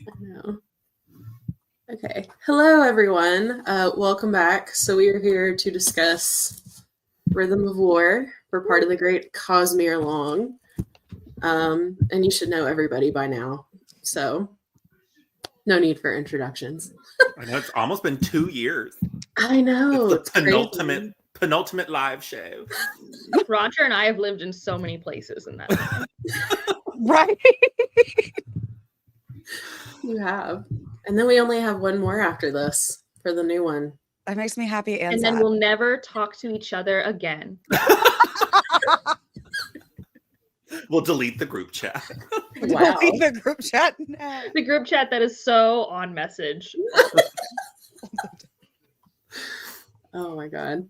I know. Okay. Hello, everyone. Welcome back. So we are here to discuss Rhythm of War. We're part of the great Cosmere-Along. And you should know everybody by now. So no need for introductions. I know it's almost been 2 years. I know. It's the penultimate live show. Roger and I have lived in so many places in that time. Right? You have. And then we only have one more after this for the new one. That makes me happy and And sad. then we'll never talk to each other again. We'll delete the group chat. Wow. Delete the group chat now. The group chat that is so on message. Oh my god.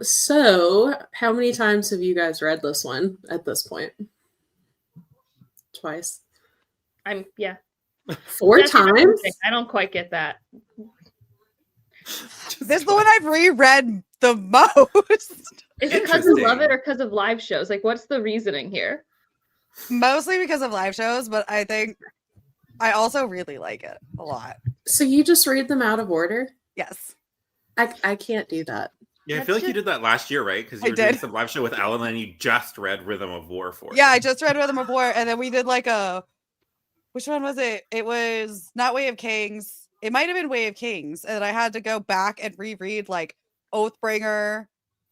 So how many times have you guys read this one at this point? Twice? Yeah. 4 That's what I'm times? saying. I don't quite get that. This is the one I've reread the most. Is it because you love Interesting. it or because of live shows? Like, what's the reasoning here? Mostly because of live shows, but I think I also really like it a lot. So you just read them out of order? Yes. I can't do that. Yeah, I That's feel like you just- did that last year, right? Because I you were doing did. some live show with Ellen and you just read Rhythm of War for Yeah, us. I just read Rhythm of War, and then we did like which one was it? It was not Way of Kings. It might have been Way of Kings, and I had to go back and reread like Oathbringer,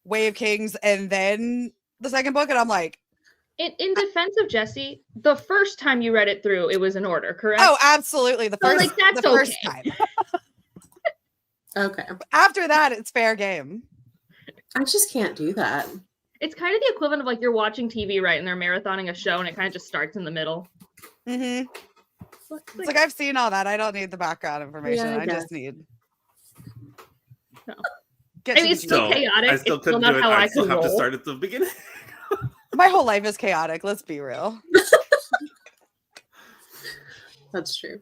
Way of Kings, and then the second book, and I'm like, In defense of Jesse, the first time you read it through, it was in order, correct? oh, absolutely, the So, first, like, that's the first okay. time. Okay. After that, it's fair game. I just can't do that. It's kind of the equivalent of like you're watching TV, right? And they're marathoning a show and it kind of just starts in the middle. Mm-hmm. It's like I've seen all that. I don't need the background information. Yeah, I I guess. just need. No. Get I to mean, the it's still juice. chaotic. I still It's still couldn't not do it. how I I still can have to roll. start at the beginning. My whole life is chaotic. Let's be real. That's true.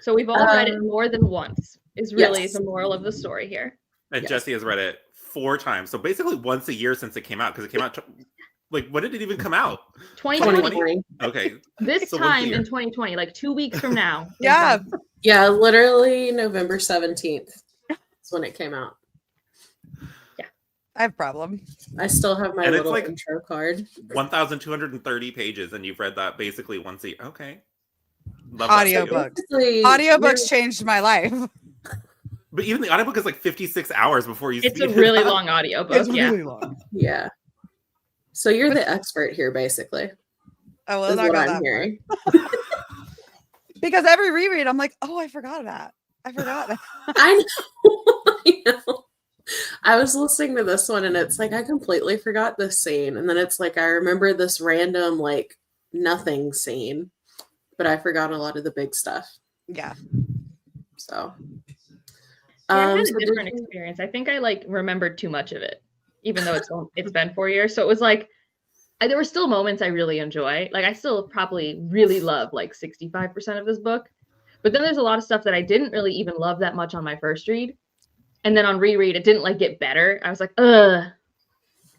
So we've all read it more than once, is really Yes. the moral of the story here. And Yes. Jesse has read it 4 times. So basically once a year since it came out. Because it came out, like, when did it even come out? 2020. 2020. Okay. This So once a time year. in 2020, like 2 weeks from now. Yeah. Yeah, literally November 17th is when it came out. I have a problem. I still have my And it's little like- intro card. 1,230 pages and you've read that basically once a year. Okay. Love that for you. Audiobooks. Basically, Audiobooks changed my life. But even the audiobook is like 56 hours before you It's a speed it really up. long audiobook. Yeah. long. Yeah. So you're the expert here, basically. Oh, well, Is not what go I'm that far. hearing. Because every reread, I'm like, oh, I forgot that. I forgot. I know. I know. I was listening to this one and it's like I completely forgot this scene. And then it's like I remember this random like nothing scene, but I forgot a lot of the big stuff. Yeah. So Yeah, I had a so did different you- experience. I think I like remembered too much of it, even though it's been 4 years. So it was like there were still moments I really enjoy. Like I still probably really love like 65% of this book, but then there's a lot of stuff that I didn't really even love that much on my first read, and then on reread it didn't like get better. I was like, ugh,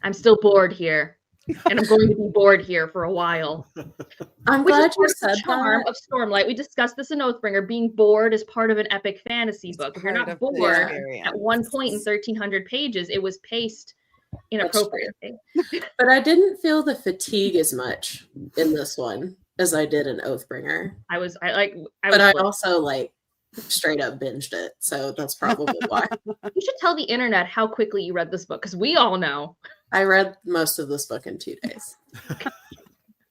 I'm still bored here, and I'm going to be bored here for a while. I'm Which glad is you part of the said charm that. of Stormlight. We discussed this in Oathbringer. Being bored is part of an epic fantasy book. If you're Part not of the bored experience. at one point in 1,300 pages, it was paced inappropriately. But I didn't feel the fatigue as much in this one as I did in Oathbringer. I was But I floored. also like straight up binged it. So that's probably why. You should tell the internet how quickly you read this book, because we all know. I read most of this book in 2 days.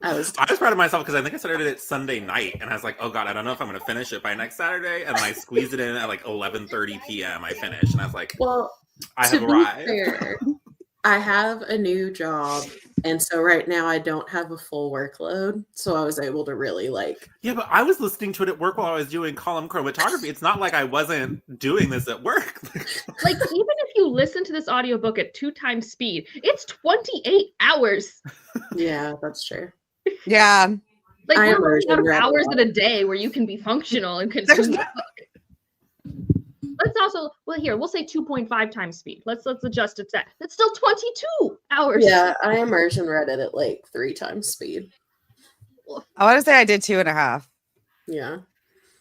I was I was proud of myself because I think I started it Sunday night and I was like, oh God, I don't know if I'm going to finish it by next Saturday. And then I squeezed it in at like 11:30 p.m. I finished and I was like, well. I To have be arrived. fair, I have a new job, and so right now I don't have a full workload, so I was able to really like. Yeah, but I was listening to it at work while I was doing column chromatography. It's not like I wasn't doing this at work. Like, even if you listen to this audiobook at 2 times speed, it's 28 hours. Yeah, that's true. Yeah. Like, I we're immersion running out of read a hours lot. in a day where you can be functional and consume the book. Let's also, well, here, we'll say 2.5 times speed. Let's adjust it to that. That's still 22 hours. Yeah, I immersion read it at like 3 times speed. I want to say I did 2.5. Yeah,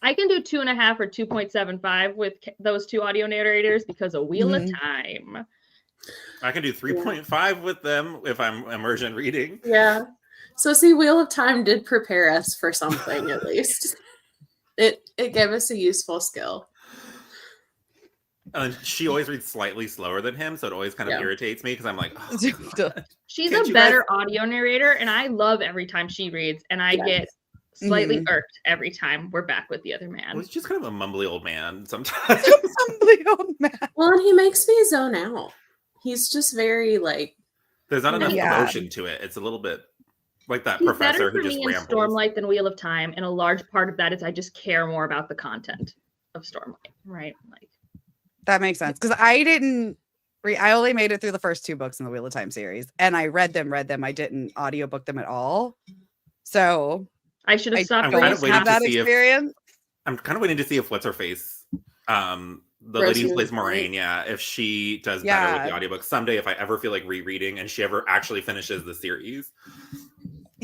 I can do 2.5 or 2.75 with those two audio narrators because of Wheel of Time. I can do 3.5 with them if I'm immersion reading. Yeah. So see, Wheel of Time did prepare us for something at least. It gave us a useful skill. And she always reads slightly slower than him, so it always kind of irritates me because I'm like, oh, she's a better audio narrator, and I love every time she reads, and I get slightly irked every time we're back with the other man. Well, he's just kind of a mumbly old man sometimes. Mumbly old man. Well, and he makes me zone out. He's just very like. There's not enough emotion to it. It's a little bit like that professor who just rambles. Stormlight than Wheel of Time, and a large part of that is I just care more about the content of Stormlight, right? Like that makes sense because I didn't. I only made it through the first 2 books in the Wheel of Time series, and I read them. I didn't audiobook them at all. So I should have stopped. Have that experience. I'm kind of waiting to see if what's her face, the lady who plays Moraine, if she does better with the audiobook someday. If I ever feel like rereading, and she ever actually finishes the series.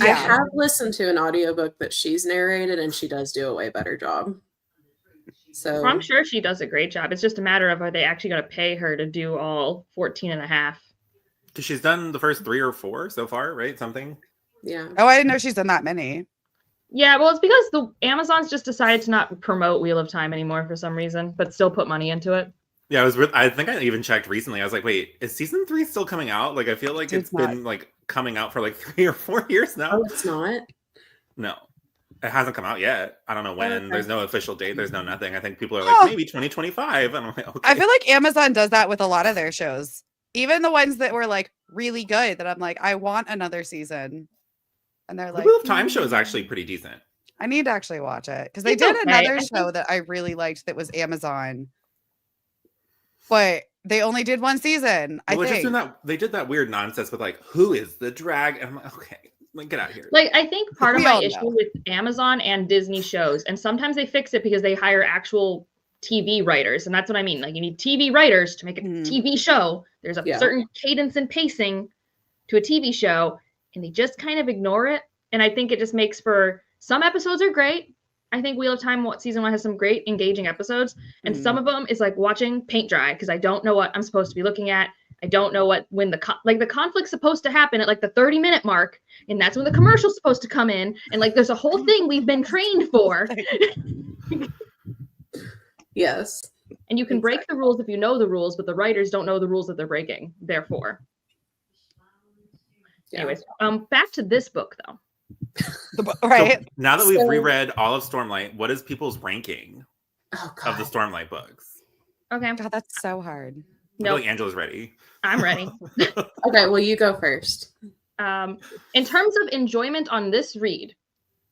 I have listened to an audiobook that she's narrated, and she does do a way better job. So I'm sure she does a great job. It's just a matter of are they actually going to pay her to do all 14 and a half? Because she's done the first 3 or 4 so far, right? Something. Yeah. Oh, I didn't know she's done that many. Yeah, well, it's because the Amazon's just decided to not promote Wheel of Time anymore for some reason, but still put money into it. Yeah, I think I even checked recently. I was like, wait, is season 3 still coming out? Like, I feel like it's been like coming out for like 3 or 4 years now. Oh, it's not? No. It hasn't come out yet. I don't know when. Okay. There's no official date. There's no nothing. I think people are like, maybe 2025. And I'm like, okay. I feel like Amazon does that with a lot of their shows. Even the ones that were like really good that I'm like, I want another season. And they're like, the Wheel of Time show is actually pretty decent. I need to actually watch it. Because they did another show that I really liked that was Amazon. But they only did 1 season. I think. They did that weird nonsense with like, who is the drag? And I'm like, okay. Like, get out of here. Like, I think part of my issue with Amazon and Disney shows, and sometimes they fix it because they hire actual TV writers, and that's what I mean. Like, you need TV writers to make a TV show. There's a certain cadence and pacing to a TV show, and they just kind of ignore it. And I think it just makes for some episodes are great. I think Wheel of Time season 1 has some great engaging episodes, and some of them is like watching paint dry because I don't know what I'm supposed to be looking at. I don't know when the conflict's supposed to happen at like the 30-minute mark, and that's when the commercial's supposed to come in, and like there's a whole thing we've been trained for. Yes. And you can break the rules if you know the rules, but the writers don't know the rules that they're breaking. Therefore. Yeah. Anyways, back to this book though. Right. So now that we've reread all of Stormlight, what is people's ranking of the Stormlight books? Okay. God, that's so hard. I feel like Angela's ready. I'm ready. Okay, well, you go first. In terms of enjoyment on this read,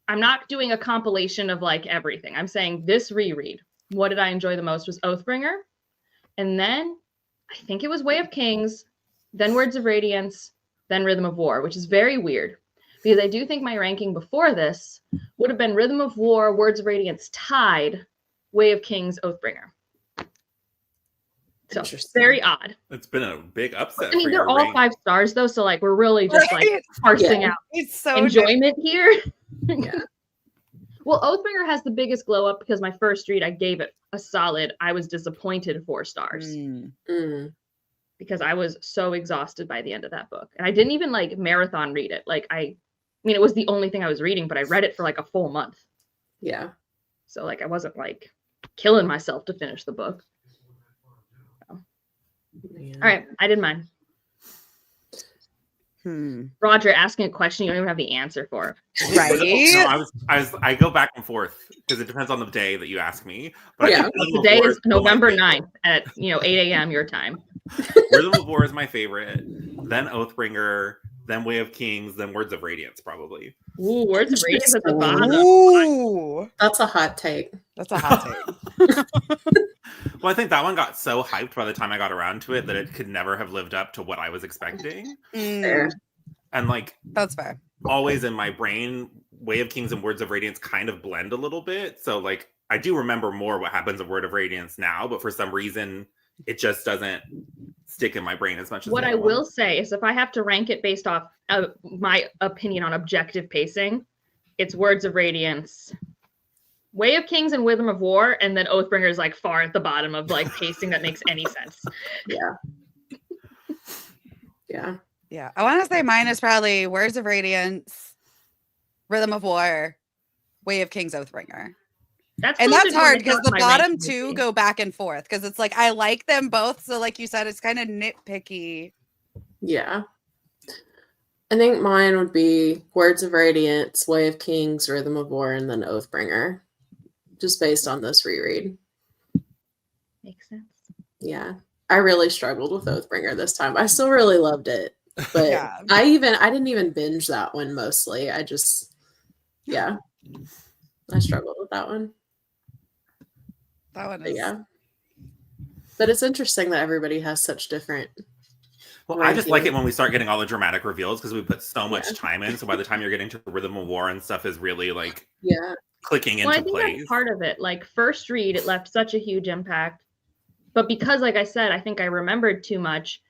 I'm not doing a compilation of like everything. I'm saying this reread. What did I enjoy the most was Oathbringer. And then I think it was Way of Kings, then Words of Radiance, then Rhythm of War, which is very weird because I do think my ranking before this would have been Rhythm of War, Words of Radiance tied, Way of Kings, Oathbringer. So very odd. It's been a big upset. I mean, they're all 5 stars though, so like we're really just like parsing out it's so enjoyment here. Yeah. Well, Oathbringer has the biggest glow up because my first read I gave it a solid. I was disappointed 4 stars because I was so exhausted by the end of that book, and I didn't even like marathon read it. Like I mean, it was the only thing I was reading, but I read it for like a full month. Yeah. So like I wasn't like killing myself to finish the book. Yeah. All right, I did mine. Roger asking a question you don't even have the answer for. Right. No, I go back and forth because it depends on the day that you ask me. But yeah. The day is November 9th at 8 a.m. your time. Rhythm of War is my favorite. Then Oathbringer, then Way of Kings, then Words of Radiance, probably. Ooh, Words of Radiance at the bottom. Ooh. That's a hot take. That's a hot take. Well, I think that one got so hyped by the time I got around to it that it could never have lived up to what I was expecting. Fair. And like, that's fair. Always in my brain, Way of Kings and Words of Radiance kind of blend a little bit. So like, I do remember more what happens in Word of Radiance now, but for some reason, it just doesn't stick in my brain as much as what I will say is if I have to rank it based off my opinion on objective pacing, it's Words of Radiance, Way of Kings and Rhythm of War, and then Oathbringer is like far at the bottom of like pacing that makes any sense. Yeah. Yeah. Yeah. I want to say mine is probably Words of Radiance, Rhythm of War, Way of Kings, Oathbringer. That's And closer that's to what hard I because thought the my bottom ranking would two be. go back and forth because it's like I like them both. So, like you said, it's kind of nitpicky. Yeah. I think mine would be Words of Radiance, Way of Kings, Rhythm of War, and then Oathbringer. Just based on this reread. Makes sense. Yeah. I really struggled with Oathbringer this time. I still really loved it. But Yeah. I didn't even binge that one mostly. I struggled with that one. That one But is. yeah. But it's interesting that everybody has such different. Well, I just like rankings. it when we start getting all the dramatic reveals because we put so much Yeah. time in. So by the time you're getting to Rhythm of War and stuff is really like Yeah. clicking Well, I into think place. that's part of it. Like first read, it left such a huge impact. But because, like I said, I think I remembered too much.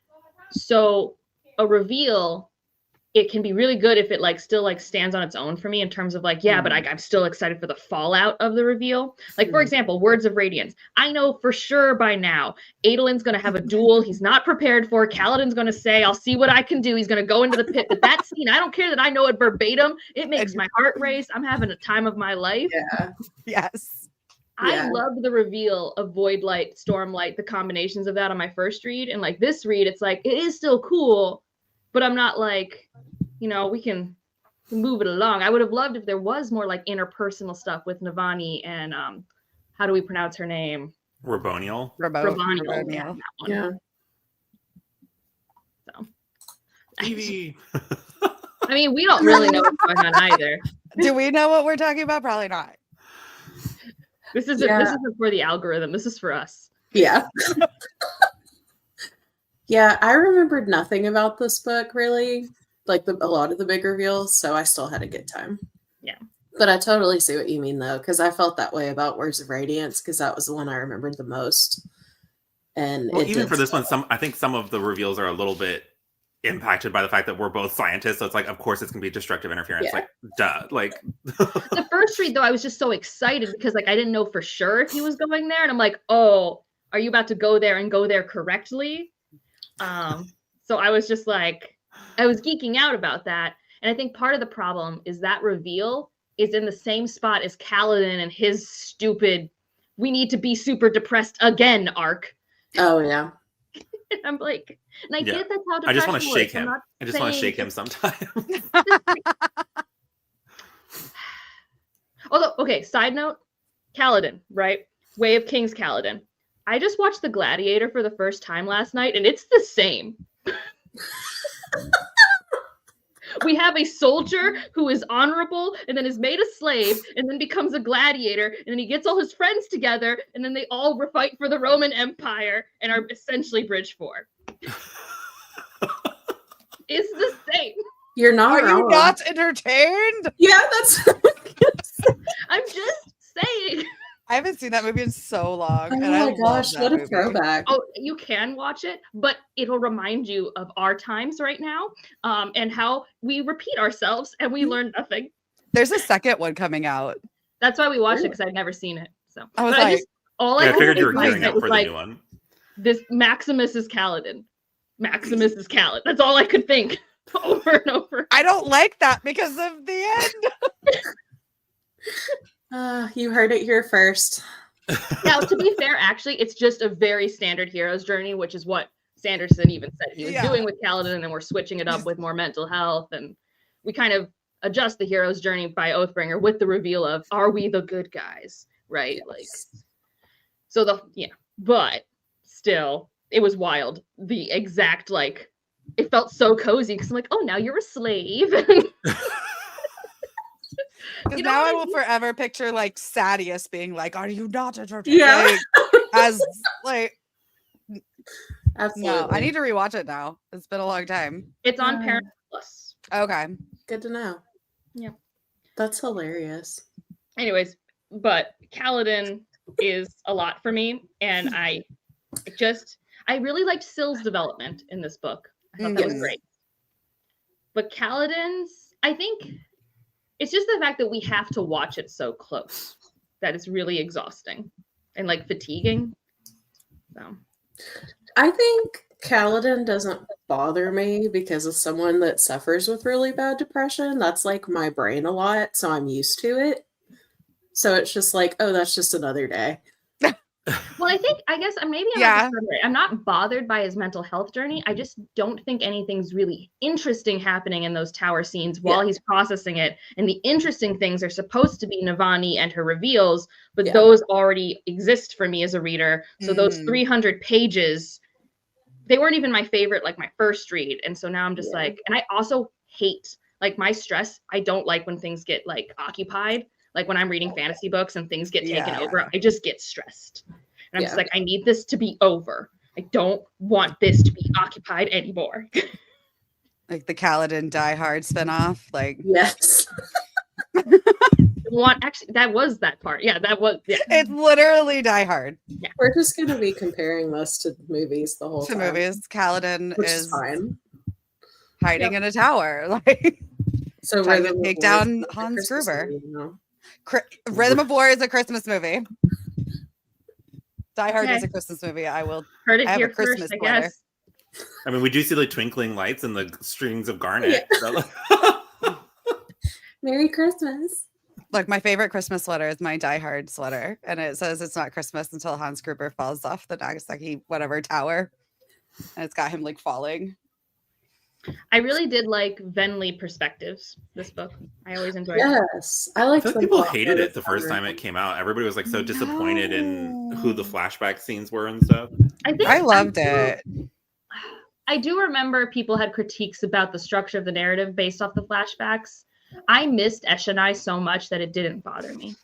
So a reveal, it can be really good if it like still like stands on its own for me in terms of like, yeah, but I'm still excited for the fallout of the reveal. Like, for example, Words of Radiance. I know for sure by now, Adolin's going to have a duel he's not prepared for. Kaladin's going to say, I'll see what I can do. He's going to go into the pit. But that scene, I don't care that I know it verbatim. It makes my heart race. I'm having a time of my life. Yeah. Yes. I love the reveal of Voidlight, Stormlight, the combinations of that on my first read. And like this read, it's like, it is still cool, but I'm not like, you know, we can move it along. I would have loved if there was more like interpersonal stuff with Navani and how do we pronounce her name? Raboniel. Raboniel. Raboniel. Yeah, that one. Yeah. So Evie. I mean, we don't really know what's going on either. Do we know what we're talking about? Probably not. This isn't for the algorithm. This is for us. Yeah. Yeah, I remembered nothing about this book really, like a lot of the big reveals, so I still had a good time. Yeah. But I totally see what you mean though, because I felt that way about Words of Radiance because that was the one I remembered the most. And Well, even for this one, I think some of the reveals are a little bit impacted by the fact that we're both scientists. So it's like, of course, it's gonna be destructive interference. Yeah. Like, duh. Like The first read though, I was just so excited because like I didn't know for sure if he was going there, and I'm like, oh, are you about to go there and go there correctly? So I was just like, I was geeking out about that. And I think part of the problem is that reveal is in the same spot as Kaladin and his stupid, we need to be super depressed again arc. Oh yeah. And I'm like, and I get that's how I just want depression to shake works. I'm him. not I just want to saying shake him sometime. Although, okay, side note, Kaladin, right? Way of Kings Kaladin. I just watched The Gladiator for the first time last night, and it's the same. We have a soldier who is honorable and then is made a slave and then becomes a gladiator, and then he gets all his friends together, and then they all fight for the Roman Empire and are essentially Bridge 4. It's the same. You're not Are wrong. you not entertained? Yeah, that's I'm just saying. I haven't seen that movie in so long. oh and I my love gosh, that what a movie. throwback. Oh, you can watch it, but it'll remind you of our times right now, and how we repeat ourselves and we learn nothing. There's a second one coming out. That's why we watched it, because I'd never seen it. So I was But like, I figured you were realized gearing it up was for the like, new one. this Maximus is Kaladin. Maximus is Kaladin. That's all I could think over and over. I don't like that because of the end. You heard it here first. Now, to be fair, actually, it's just a very standard hero's journey, which is what Sanderson even said he was doing with Kaladin, and then we're switching it up with more mental health, and we kind of adjust the hero's journey by Oathbringer with the reveal of, are we the good guys, right? Yes. Like, so but still, it was wild. The exact, like, it felt so cozy because I'm like, oh, now you're a slave. Because You know now what I I will mean? forever picture like Sadius being like, "Are you not entertained?" Yeah. As like, Absolutely. no, I need to rewatch it now. It's been a long time. It's on Yeah. Paramount Plus. Okay. Good to know. Yeah. That's hilarious. Anyways, but Kaladin is a lot for me, and I really liked Syl's development in this book. I thought that was Mhm. great. But Kaladin's, I think it's just the fact that we have to watch it so close. that is really exhausting and like fatiguing. So I think Kaladin doesn't bother me because of someone that suffers with really bad depression. That's like my brain a lot, so I'm used to it. So it's just like, oh, that's just another day. well, I guess maybe I'm not bothered by his mental health journey. I just don't think anything's really interesting happening in those tower scenes while he's processing it. And the interesting things are supposed to be Navani and her reveals, but those already exist for me as a reader. So those 300 pages, they weren't even my favorite, like my first read. And so now I'm just like, and I also hate like my stress. I don't like when things get like occupied. Like when I'm reading fantasy books and things get taken over, I just get stressed. And I'm just like, I need this to be over. I don't want this to be occupied anymore. Like the Kaladin Die Hard spinoff. Like yes. Actually, that was that part. Yeah, that was. Yeah. It's literally Die Hard. Yeah. We're just going to be comparing this to movies the whole time. To movies. Kaladin is fine. Hiding in a tower. Like so trying to take down Hans Gruber. Rhythm of War is a Christmas movie. Die Hard is a Christmas movie. I will. Heard it I have here a Christmas first, I sweater. guess. I mean, we do see the twinkling lights and the strings of garnet. So, Merry Christmas. Like my favorite Christmas sweater is my Die Hard sweater, and it says it's not Christmas until Hans Gruber falls off the Nagasaki whatever tower, and it's got him like falling. I really did like Venli perspectives. This book, I always enjoyed. Yes, I like. People hated it the first time it came out. Everybody was like so disappointed in who the flashback scenes were and stuff. I loved it. I do remember people had critiques about the structure of the narrative based off the flashbacks. I missed Eshonai so much that it didn't bother me.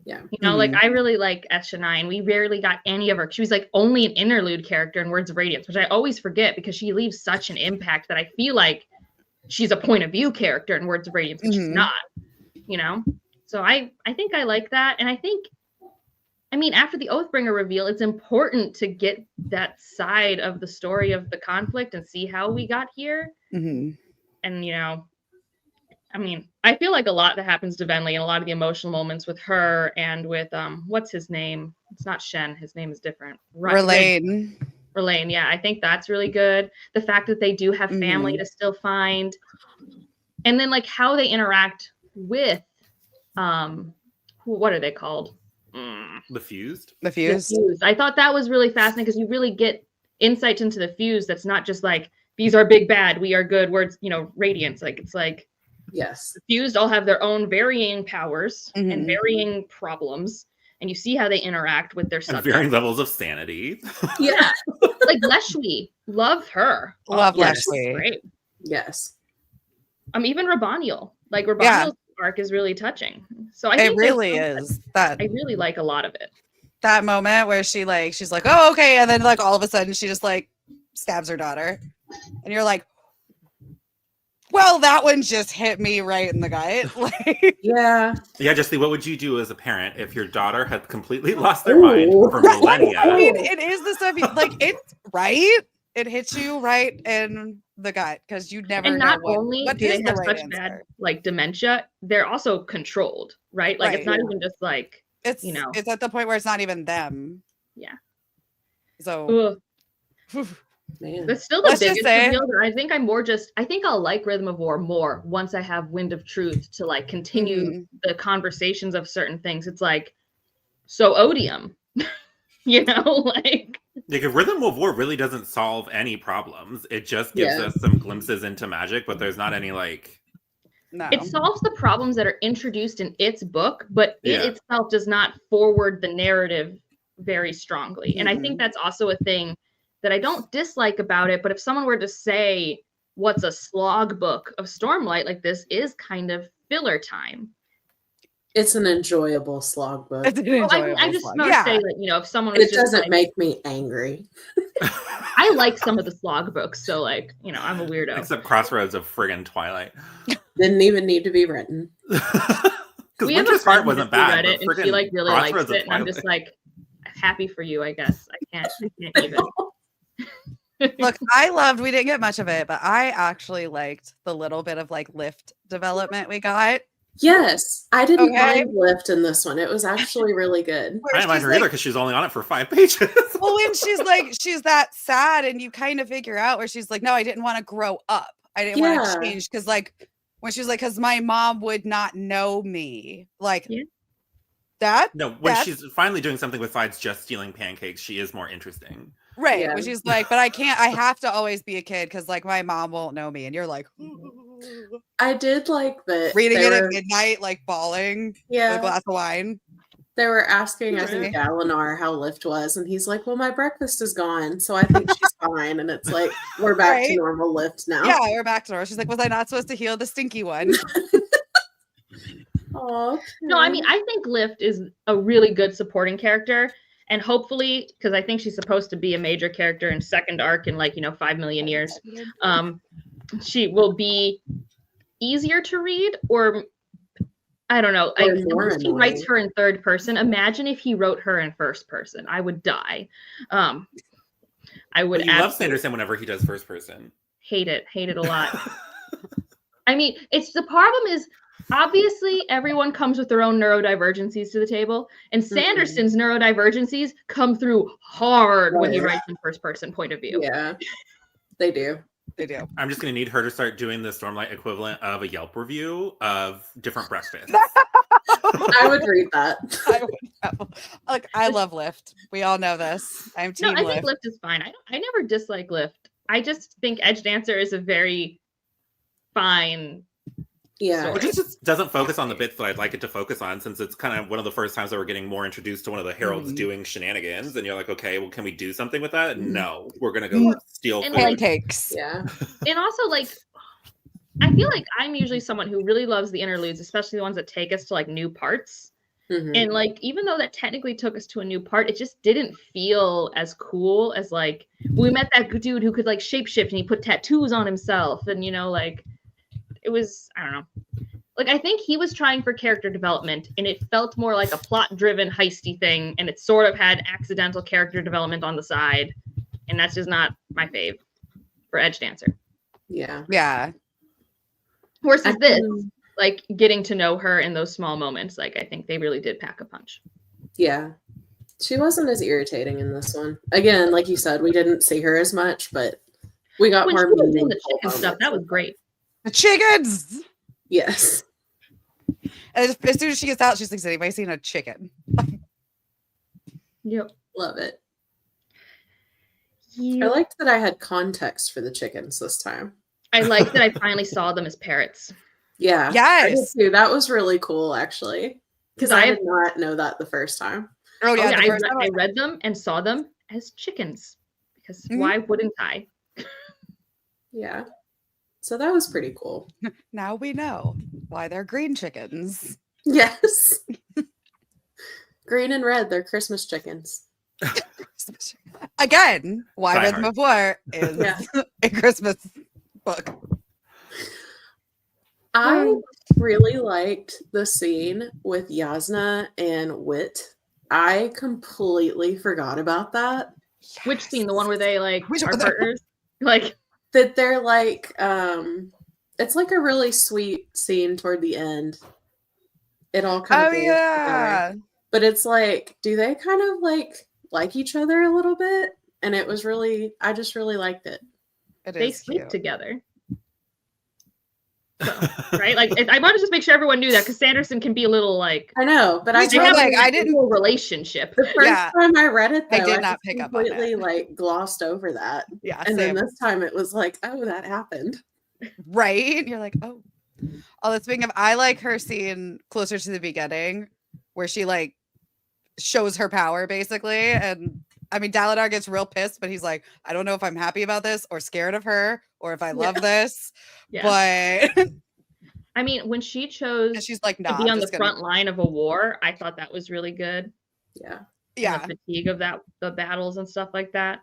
Yeah. You know, like I really like Eshonai, and we rarely got any of her. She was like only an interlude character in Words of Radiance, which I always forget because she leaves such an impact that I feel like she's a point of view character in Words of Radiance, but she's not, you know? So I think I like that. And I mean, after the Oathbringer reveal, it's important to get that side of the story of the conflict and see how we got here. And, you know, I mean, I feel like a lot that happens to Venli and a lot of the emotional moments with her and with, what's his name? It's not Shen. His name is different. R'laine. R'laine, yeah. I think that's really good. The fact that they do have family to still find. And then, like, how they interact with, what are they called? The Fused? The Fused. I thought that was really fascinating because you really get insight into the Fused that's not just like, these are big bad, we are good, words, you know, Radiance. Like, it's like, yes, the Fused all have their own varying powers and varying problems, and you see how they interact with their subjects. And varying levels of sanity. Yeah, like Leshwi, love her. Love yes. Leshwi. Great. Yes. Even Rabaniel. Like Rabaniel's arc is really touching. So I think it really is. That I really like a lot of it. That moment where she's like, oh, okay, and then like all of a sudden she just like stabs her daughter, and you're like, well, that one just hit me right in the gut. Like, yeah, Jessie, what would you do as a parent if your daughter had completely lost their mind for millennia? I mean, it is the stuff like it's right. It hits you right in the gut because you never and know not what, only what do is they the have right such answer. bad like dementia, they're also controlled, right? Like it's not even just like it's you know, it's at the point where it's not even them. Yeah. So man, that's still the Let's biggest just say- reveal. I think I think I'll like Rhythm of War more once I have Wind of Truth to like continue the conversations of certain things. It's like so odium, you know, like Rhythm of War really doesn't solve any problems. It just gives us some glimpses into magic, but there's not any like. No. it solves the problems that are introduced in its book, but it itself does not forward the narrative very strongly. And I think that's also a thing that I don't dislike about it. But if someone were to say what's a slog book of Stormlight, like this is kind of filler time. it's an enjoyable slog book. It's an enjoyable I just slog. want to say that, you know, if someone was It just doesn't like, make me angry. I like some of the slog books, so like, you know, I'm a weirdo. Except Crossroads of friggin' Twilight. Didn't even need to be written. Because We have a Winter's friend Heart who wasn't just bad. read it, But and she like really likes Crossroads of it, and I'm just Twilight. like happy for you, I guess. I can't even. Look, we didn't get much of it, but I actually liked the little bit of like lift development we got. Yes, I didn't Okay. mind Lift in this one. It was actually really good. Where I didn't mind she's her either like, because she's only on it for 5 pages. well, when she's that sad, and you kind of figure out where she's like, no, I didn't want to grow up. I didn't want to Yeah. change because, like, when she's like, because my mom would not know me, like Yeah. that. No, when That's- she's finally doing something besides just stealing pancakes, she is more interesting. Right. Yeah. When she's like, but I have to always be a kid because, like, my mom won't know me. And you're like, I did like that. reading they it at were- midnight, like bawling with a Yeah, glass of wine. they were asking, I think, Dalinar how Lift was, and he's like, well, my breakfast is gone, so I think she's fine. And it's like, we're back to Right? normal Lift now. Yeah, we're back to her. She's like, was I not supposed to heal the stinky one? Aw, No, I mean, I think Lift is a really good supporting character. And hopefully, because I think she's supposed to be a major character in second arc in 5 million years, she will be easier to read, or I don't know. Or more He writes annoying. her in third person. Imagine if he wrote her in first person. I would die. I would But you love absolutely Sanderson whenever he does first person. hate it a lot. I mean, it's the problem is obviously everyone comes with their own neurodivergencies to the table, and Sanderson's neurodivergencies come through hard when he Right. writes in first person point of view. Yeah, they do. They do. I'm just going to need her to start doing the Stormlight equivalent of a Yelp review of different breakfasts. I would read that. I would know. Like, I love Lyft. We all know this. I'm No, team I Lyft. think Lift is fine. I never dislike Lift. I just think Edge Dancer is a very fine. Yeah. It just doesn't focus on the bits that I'd like it to focus on, since it's kind of one of the first times that we're getting more introduced to one of the heralds doing shenanigans, and you're like, okay, well, can we do something with that? No, we're gonna go steal And food. Pancakes. Yeah. And also, I feel like I'm usually someone who really loves the interludes, especially the ones that take us to new parts. Mhm. And even though that technically took us to a new part, it just didn't feel as cool as we met that dude who could shapeshift and he put tattoos on himself, and it was, I don't know. I think he was trying for character development, and it felt more like a plot-driven, heisty thing, and it sort of had accidental character development on the side, and that's just not my fave for Edge Dancer. Yeah. Yeah. Versus this, can- getting to know her in those small moments, I think they really did pack a punch. Yeah. She wasn't as irritating in this one. Again, like you said, we didn't see her as much, but we got When more she was doing the meaningful chicken stuff, moments. that was great. The chickens. Yes. And as soon as she gets out, she's like, has anybody seen a chicken? Yep. Love it. I liked that I had context for the chickens this time. I liked that I finally saw them as parrots. Yeah. I did Yes. too. That was really cool, actually. Because I I have- did not know that the first time. Oh, yeah. the first time I read them and saw them as chickens because Mhm. why wouldn't I? Yeah. So that was pretty cool. now we know why they're green chickens. Yes. Green and red, they're Christmas chickens. Again, why Die Rhythm Hard. of War is Yeah. a Christmas book. I really liked the scene with Yasna and Wit. I completely forgot about that. Which scene? The one where they Which are one? partners? That they're it's like a really sweet scene toward the end. It all kind Oh, of goes together. yeah. But it's do they kind of like each other a little bit? And it was really, I just really liked it. It they is sleep cute. together. So, right? I want to just make sure everyone knew that because Sanderson can be a little I know, but Me I too, they have totally- a I didn't- little relationship. the first Yeah. time I read it, though, I did not just pick up on completely it. glossed over that. Yeah, And then same. this time it was oh, that happened. Right? You're like, oh. Oh, that's speaking of, I like her scene closer to the beginning where she shows her power basically. And I mean, Dalinar gets real pissed, but he's like, I don't know if I'm happy about this or scared of her or if I love this. Yeah. But I mean, when she chose and she's like, to nah, be I'm on the just gonna- front line of a war, I thought that was really good. Yeah. And Yeah. the fatigue of the battles and stuff like that.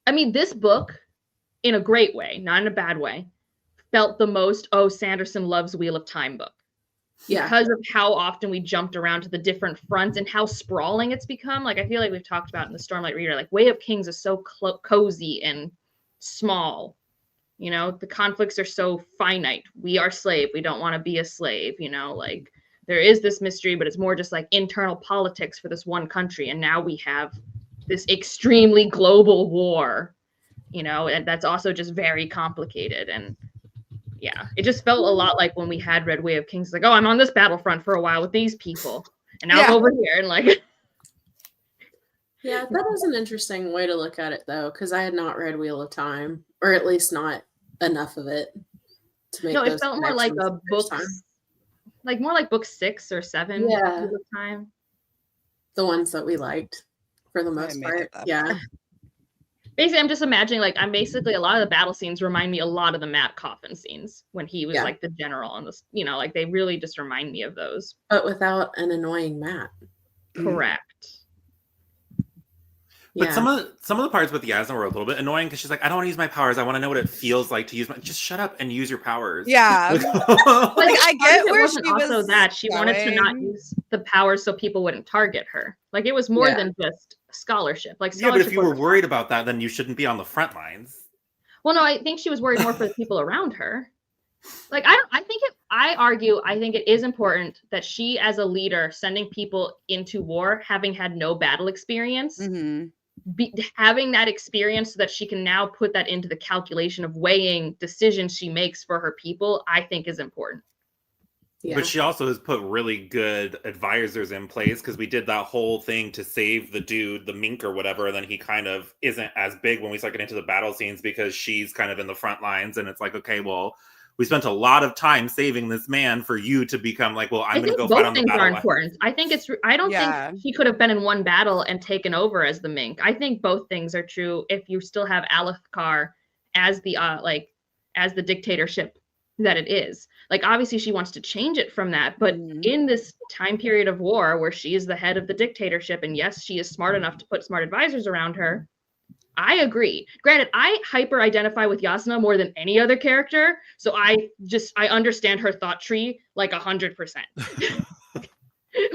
I mean, this book, in a great way, not in a bad way, felt the most Sanderson loves Wheel of Time book. Yeah. Because of how often we jumped around to the different fronts and how sprawling it's become. I feel like we've talked about in the Stormlight Reader, Way of Kings is so cozy and small. You know, the conflicts are so finite. We are slave. We don't want to be a slave, you know, like there is this mystery, but it's more just like internal politics for this one country. And now we have this extremely global war, you know, and that's also just very complicated. And yeah, it just felt a lot like when we had Red Way of Kings, like, oh, I'm on this battlefront for a while with these people. And now I'm over here and like. Yeah, that was an interesting way to look at it, though, because I had not read Wheel of Time, or at least not enough of it to make. No, it felt more like a book, like more like book 6 or 7. Yeah, Wheel of Time. The ones that we liked, for the most part. Yeah. Basically, I'm just imagining, like, I'm basically a lot of the battle scenes remind me a lot of the Matt Coffin scenes when he was like the general on this. You know, like they really just remind me of those, but without an annoying Matt. Correct. But some of the parts with Yasna were a little bit annoying because she's like, I don't want to use my powers. I want to know what it feels like to use my. Just shut up and use your powers. Yeah. Like I get where she was also that she wanted to not use the powers so people wouldn't target her. Like it was more than just scholarship. Like but if you were worried about that, then you shouldn't be on the front lines. Well, no, I think she was worried more for the people around her. Like I think it is important that she, as a leader, sending people into war, having had no battle experience. Mm-hmm. Having that experience so that she can now put that into the calculation of weighing decisions she makes for her people, I think is important. Yeah. But she also has put really good advisors in place because we did that whole thing to save the dude, the mink or whatever, and then he kind of isn't as big when we start getting into the battle scenes because she's kind of in the front lines and it's like, okay, well, we spent a lot of time saving this man for you to become like, well, I'm going to go fight on the battle. Both things are important. I don't think she could have been in one battle and taken over as the mink. I think both things are true if you still have Alethkar as the as the dictatorship that it is. Like obviously she wants to change it from that, but in this time period of war where she is the head of the dictatorship, and yes, she is smart enough to put smart advisors around her. I agree. Granted, I hyper-identify with Yasna more than any other character, so I understand her thought tree like 100%.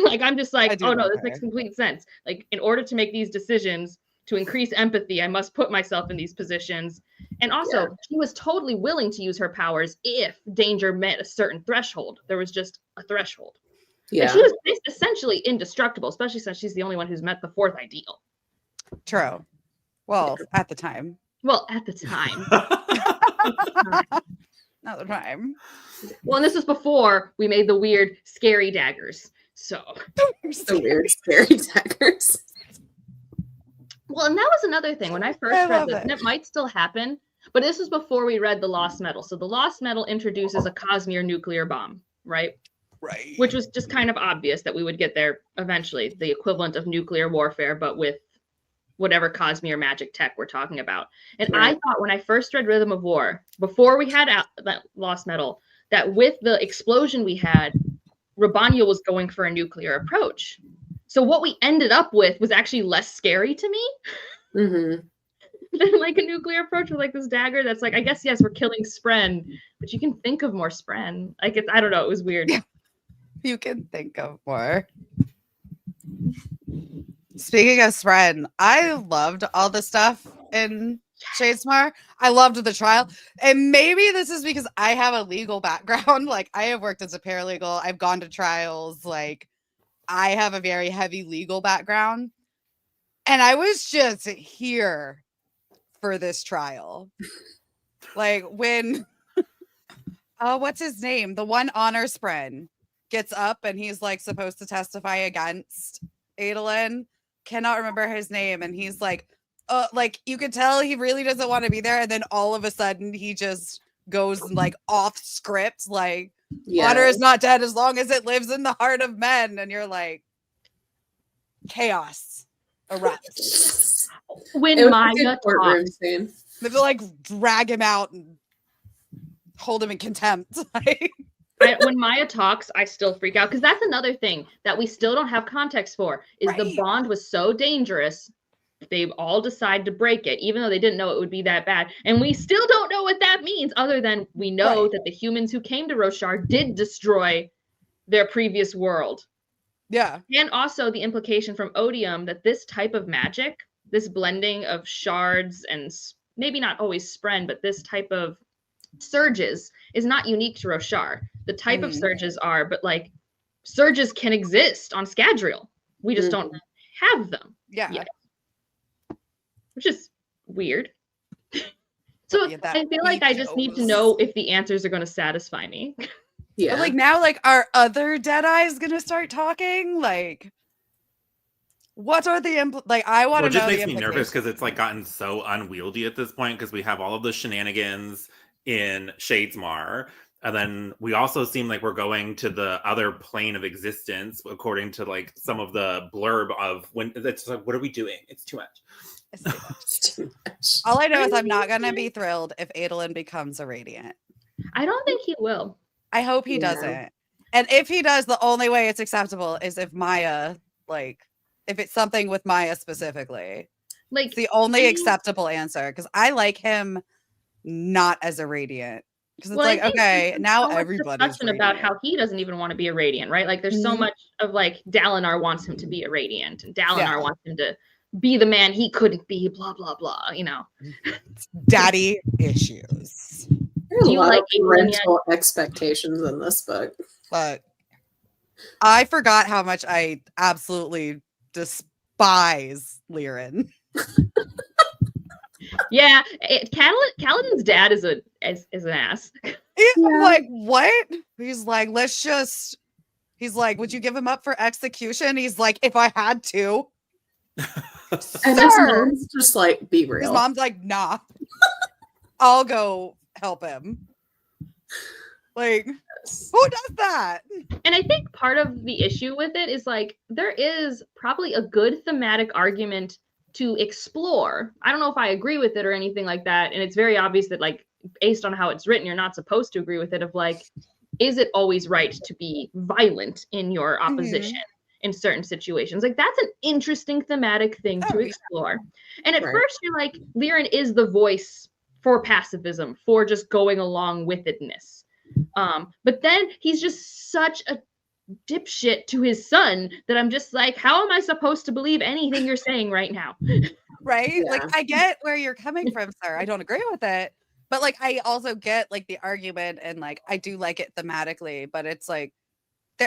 Like I'm just like, oh no, this makes complete sense. Like in order to make these decisions, to increase empathy, I must put myself in these positions. And also, she was totally willing to use her powers if danger met a certain threshold. There was just a threshold. Yeah. And she was essentially indestructible, especially since she's the only one who's met the 4th ideal. True. Well, at the time. Well, at the time. Not the time. Well, and this was before we made the weird, scary daggers. So. The weird, scary daggers. Well, and that was another thing. When I first read this, and it might still happen, but this was before we read The Lost Metal. So The Lost Metal introduces a Cosmere nuclear bomb, right? Right. Which was just kind of obvious that we would get there eventually, the equivalent of nuclear warfare, but with whatever Cosmere magic tech we're talking about. And I thought when I first read Rhythm of War, before we had that Lost Metal, that with the explosion we had, Rabanya was going for a nuclear approach. So what we ended up with was actually less scary to me than like a nuclear approach with like this dagger that's like, I guess, yes, we're killing Spren, but you can think of more Spren. Like, it's, I don't know, it was weird. Yeah. You can think of more. Speaking of Spren, I loved all the stuff in Shadesmar. I loved the trial. And maybe this is because I have a legal background. Like, I have worked as a paralegal. I've gone to trials. Like, I have a very heavy legal background. And I was just here for this trial. Like, when, what's his name? The one honor Spren gets up and he's, like, supposed to testify against Adolin. Cannot remember his name. And he's like you could tell he really doesn't want to be there. And then all of a sudden he just goes like off script, like honor is not dead as long as it lives in the heart of men. And you're like, chaos erupts. When Maya talks, they like drag him out and hold him in contempt. When Maya talks, I still freak out because that's another thing that we still don't have context for. Is the bond was so dangerous, they all decide to break it, even though they didn't know it would be that bad. And we still don't know what that means, other than we know that the humans who came to Roshar did destroy their previous world. Yeah. And also the implication from Odium that this type of magic, this blending of shards and maybe not always Spren, but this type of surges is not unique to Roshar. The type of surges are, but like surges can exist on Scadrial. We just don't have them. Yeah. Yet. Which is weird. So I feel like I just need to know if the answers are going to satisfy me. Yeah. But like now, like, are other Deadeyes gonna start talking? Like, what are the like? I want to know. It just makes me nervous because it's like gotten so unwieldy at this point because we have all of the shenanigans in Shadesmar, and then we also seem like we're going to the other plane of existence according to like some of the blurb of when it's like, what are we doing? It's too much. It's too much. All I know is I'm not gonna be thrilled if Adolin becomes a Radiant. I don't think he will. I hope he doesn't. And if he does, the only way it's acceptable is if Maya, like, if it's something with Maya specifically. Like, it's the only acceptable answer because I like him not as a Radiant. Because it's like, okay, now everybody's discussion about how he doesn't even want to be a Radiant, right? Like, there's so much of like Dalinar wants him to be a Radiant, and Dalinar wants him to be the man he couldn't be, blah blah blah. You know, daddy issues. There are a lot of parental expectations in this book. But I forgot how much I absolutely despise Liren. Yeah, Kaladin's dad is an ass. I'm like, what? He's like, he's like, would you give him up for execution? He's like, if I had to. And his mom's just like, be real. His mom's like, nah. I'll go help him. Like, who does that? And I think part of the issue with it is like there is probably a good thematic argument to explore. I don't know if I agree with it or anything like that. And it's very obvious that like based on how it's written, you're not supposed to agree with it of like, is it always right to be violent in your opposition in certain situations? Like that's an interesting thematic thing to explore. And at first you're like, Liren is the voice for pacifism, for just going along with itness. But then he's just such a dipshit to his son that I'm just like, how am I supposed to believe anything you're saying right now? Right? Yeah. Like, I get where you're coming from, sir. I don't agree with it. But like, I also get like the argument and like, I do like it thematically, but it's like,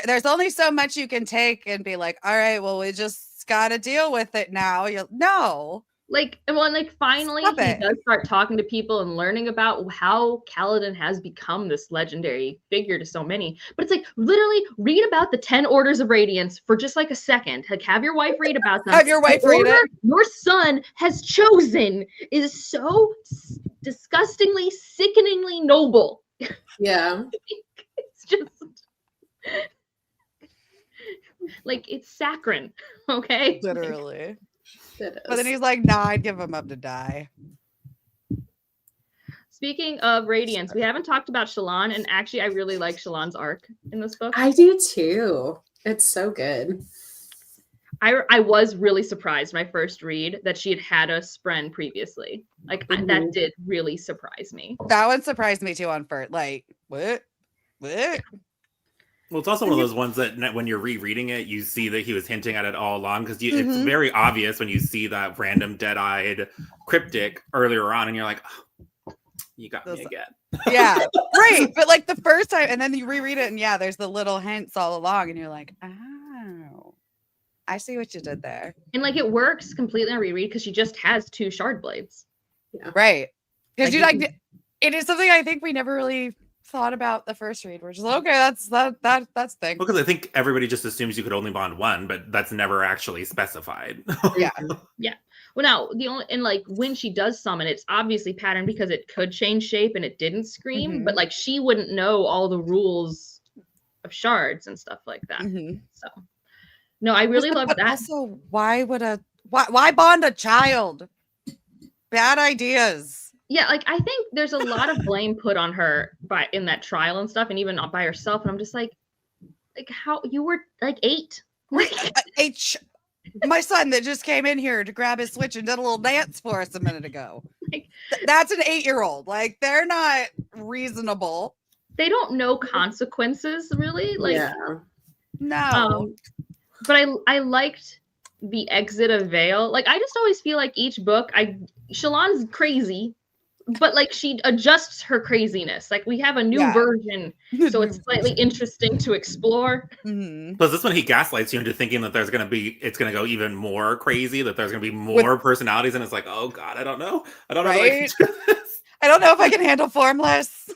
there's only so much you can take and be like, all right, well, we just got to deal with it now. No. Like, and when like finally he does start talking to people and learning about how Kaladin has become this legendary figure to so many. But it's like literally read about the 10 Orders of Radiance for just like a second. Like have your wife read about them. Have your wife read it. Your son has chosen is so disgustingly, sickeningly noble. Yeah. It's just like it's saccharine, okay? Literally. It is. But then he's like, nah, I'd give him up to die. Speaking of Radiance, we haven't talked about Shallan, and actually I really like Shallan's arc in this book. I do too. It's so good. I was really surprised my first read that she had a spren previously. Like that did really surprise me. That one surprised me too on first. Like, what? Well, it's also one of those ones that when you're rereading it, you see that he was hinting at it all along because it's very obvious when you see that random dead-eyed cryptic earlier on, and you're like, oh, you got me again. Yeah, right. But like the first time, and then you reread it, and yeah, there's the little hints all along, and you're like, oh, I see what you did there. And like it works completely on reread because she just has 2 shard blades. Yeah. Right. Because it is something I think we never really thought about the first read. We're just like, okay, that's thing. Because I think everybody just assumes you could only bond 1, but that's never actually specified. Yeah. Well, now the only and like when she does summon, it's obviously patterned because it could change shape and it didn't scream, but like she wouldn't know all the rules of shards and stuff like that. So no, I really love that. Also, why bond a child? Bad ideas. Yeah, like I think there's a lot of blame put on her in that trial and stuff, and even by herself. And I'm just like how you were like 8. My son that just came in here to grab his Switch and did a little dance for us a minute ago. That's an 8-year-old. Like they're not reasonable. They don't know consequences really. Like no. But I liked the exit of Vale. Like I just always feel like each book, Shallan's crazy. but like she adjusts her craziness. Like we have a new version, so it's slightly interesting to explore. Mm-hmm. Plus, this one he gaslights you into thinking that it's gonna go even more crazy, that there's gonna be more personalities, and it's like, oh god, I don't know if I can do this. I don't know if I can handle Formless.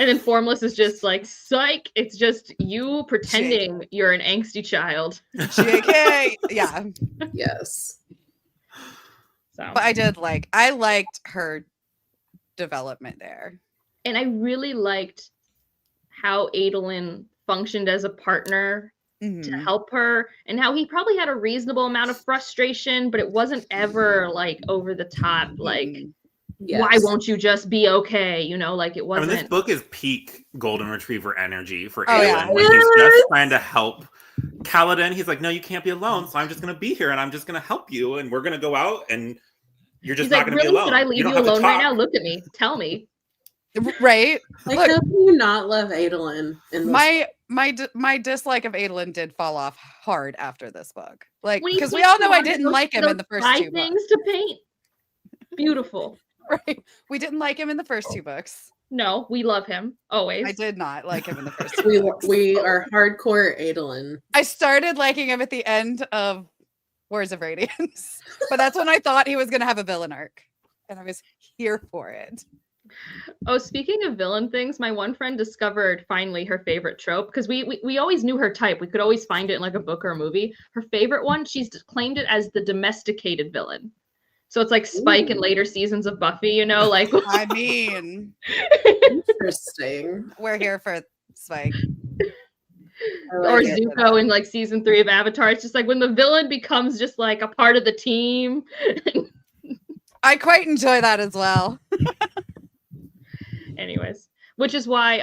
And then Formless is just like, psych, it's just you pretending you're an angsty child. JK. Yeah. Yes. So. But I liked her development there. And I really liked how Adolin functioned as a partner to help her, and how he probably had a reasonable amount of frustration, but it wasn't ever like over the top, like, why won't you just be okay? You know, like it wasn't. I mean, this book is peak Golden Retriever energy for Oh, Adolin. yeah. When he's just trying to help Kaladin. He's like, no, you can't be alone, so I'm just going to be here, and I'm just going to help you, and we're going to go out, and you're just not going to be alone. Should I leave you alone right now? Look at me. Tell me. Right? Like, how can you not love Adolin? In this my dislike of Adolin did fall off hard after this book. Like, When he because we takes all know I on didn't those- like him those in the first five two things books. to paint. Beautiful. Right? We didn't like him in the first two books. No, we love him always. I did not like him in the first two books. we are hardcore Adolin. I started liking him at the end of Words of Radiance, but that's when I thought he was going to have a villain arc, and I was here for it. Oh, speaking of villain things, my one friend discovered finally her favorite trope, because we always knew her type. We could always find it in like a book or a movie. Her favorite one, she's claimed it as the domesticated villain. So it's like Spike in later seasons of Buffy, you know, like I mean, Interesting. we're here for Spike. or Zuko in like season 3 of Avatar. It's just like when the villain becomes just like a part of the team. I quite enjoy that as well. Anyways, which is why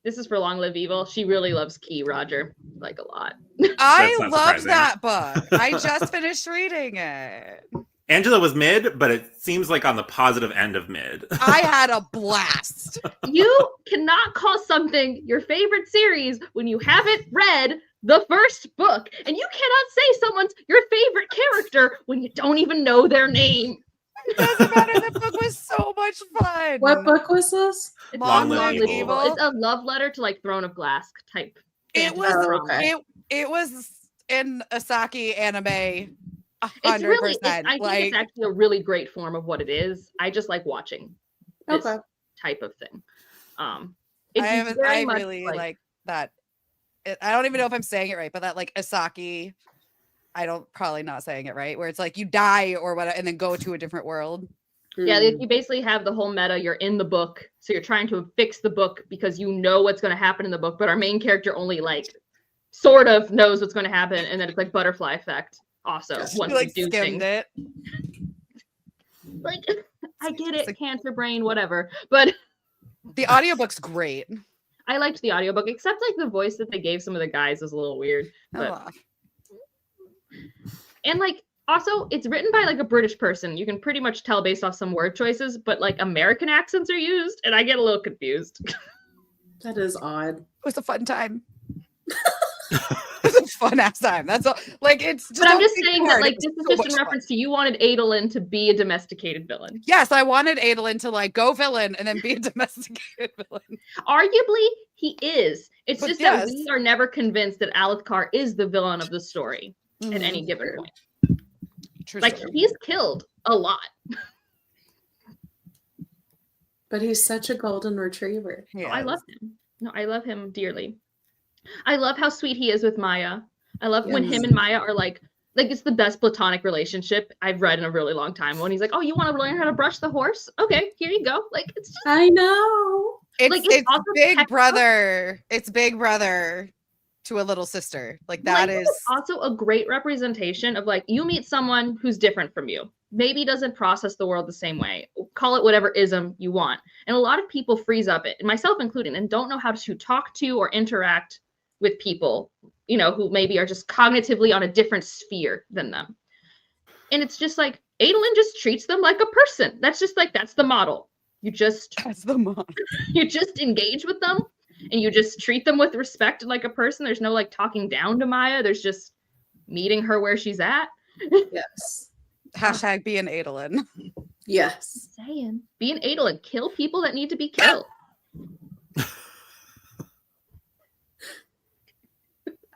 this is for Long Live Evil. She really loves Key Roger like a lot. I not love surprising. that book. I just finished reading it. Angela was mid, but it seems like on the positive end of mid. I had a blast. You cannot call something your favorite series when you haven't read the first book, and you cannot say someone's your favorite character when you don't even know their name. It doesn't matter. The book was so much fun. What book was this? It's Long Long Live Live Evil. Evil. It's a love letter to like Throne of Glass type. It was okay. it was an Asaki anime. 100%. It's really, I think like, it's actually a really great form of what it is. I just like watching this Okay. type of thing. I It's very much really like that. I don't even know if I'm saying it right, but that like Asaki, probably not saying it right, where it's like you die or whatever and then go to a different world. Yeah, you basically have the whole meta. You're in the book, so you're trying to fix the book because you know what's going to happen in the book, but our main character only like sort of knows what's going to happen, and then it's like butterfly effect. Also, once Like you do skimmed things. it. Like, I get it, cancer brain, whatever, but The audiobook's great. I liked the audiobook, except like the voice that they gave some of the guys was a little weird. But, Oh, and like also it's written by like a British person. You can pretty much tell based off some word choices, but like American accents are used, and I get a little confused. That is odd. it was a fun time. It was a fun ass time. That's all. Like it's. Just But I'm don't just think saying hard. that like It this was is so just in much reference to you wanted Adolin to be a domesticated villain. Yes, I wanted Adolin to like go villain and then be a domesticated villain. Arguably, he is. It's But just yes. that we are never convinced that Alethkar is the villain of the story at any given point. True Like story. he's killed a lot. But he's such a golden retriever. Yeah, I love him. No, I love him dearly. I love how sweet he is with Maya. I love when him and Maya are like it's the best platonic relationship I've read in a really long time. When he's like, "Oh, you want to learn how to brush the horse? Okay, here you go." Like it's just I know. It's, like, it's also big textbook. brother. It's big brother to a little sister. Like that Like, is it's also a great representation of like you meet someone who's different from you. Maybe doesn't process the world the same way. Call it whatever ism you want. And a lot of people freeze up it, and myself included, and don't know how to talk to or interact with people, you know, who maybe are just cognitively on a different sphere than them. And it's just like Adolin just treats them like a person. That's just like that's the model. You just that's the mom. you just engage with them and you just treat them with respect like a person. There's no like talking down to Maya. There's just meeting her where she's at. Yes. Hashtag be an Adolin. Yes. Saying, be an Adolin, kill people that need to be killed.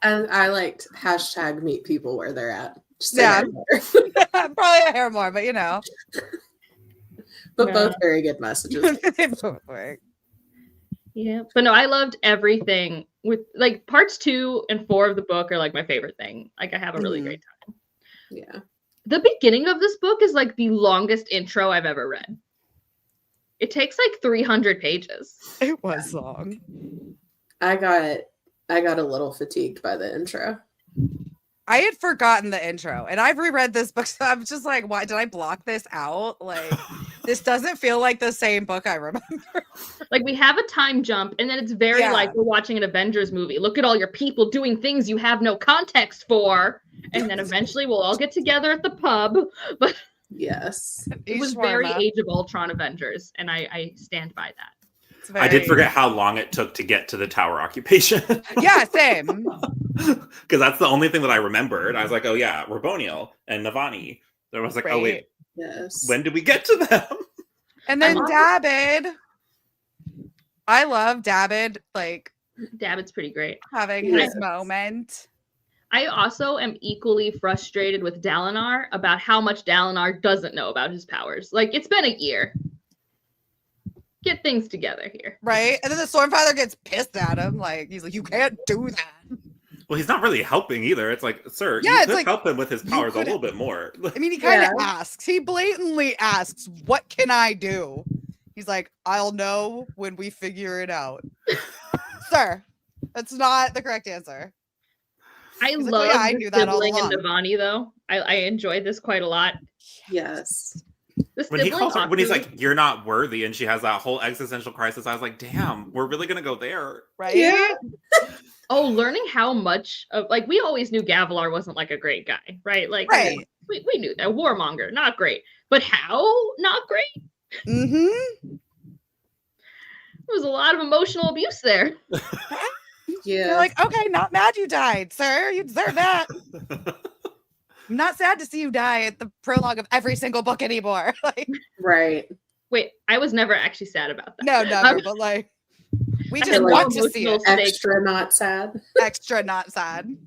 And I liked hashtag meet people where they're at. Just Yeah. but Probably a hair more, but you know. both very good messages. They both work. Yeah, but no, I loved everything with like parts 2 and 4 of the book are like my favorite thing. Like I have a really Mhm. great time. Yeah. The beginning of this book is like the longest intro I've ever read. It takes like 300 pages. It was long. I got a little fatigued by the intro. I had forgotten the intro, and I've reread this book, so I'm just like, why did I block this out? Like, this doesn't feel like the same book I remember. Like we have a time jump, and then it's very Yeah. like we're watching an Avengers movie. Look at all your people doing things you have no context for, and then eventually we'll all get together at the pub. But Yes. it was very Age of Ultron Avengers, and I stand by that. I did forget how long it took to get to the tower occupation. Yeah, same. Because that's the only thing that I remembered. I was like, oh yeah, Raboniel and Navani. Then I was like, oh wait, Yes. when did we get to them? And then I'm Dabbid. I love Dabbid, like David's pretty great. having Yes. his moment. I also am equally frustrated with Dalinar about how much Dalinar doesn't know about his powers. Like, it's been a year. Get things together here. Right? And then the Stormfather gets pissed at him. Like, he's like, you can't do that. Well, he's not really helping either. It's like, sir, Yeah, you it's could like, help him with his you powers a could- little bit more. I mean, he kind of Yeah. asks. He blatantly asks, what can I do? He's like, I'll know when we figure it out. Sir, that's not the correct answer. I He's like, love "Oh, yeah, I the knew that all sibling and along." Navani, though. I enjoyed this quite a lot. Yes. The When he sibling calls her, when he's awkward- like, "You're not worthy," and she has that whole existential crisis, I was like, "Damn, we're really gonna go there." Right? Yeah. oh, learning how much of like we always knew Gavilar wasn't like a great guy, right? Like, Right. we knew that warmonger, not great, but how not great? Mm-hmm. There was a lot of emotional abuse there. Yeah. You're like, okay, not mad you died, sir. You deserve that. I'm not sad to see you die at the prologue of every single book anymore. Like, Right. Wait, I was never actually sad about that. no, never, but like, we I just had no want to see it. emotional stake. Extra not sad. Extra not sad.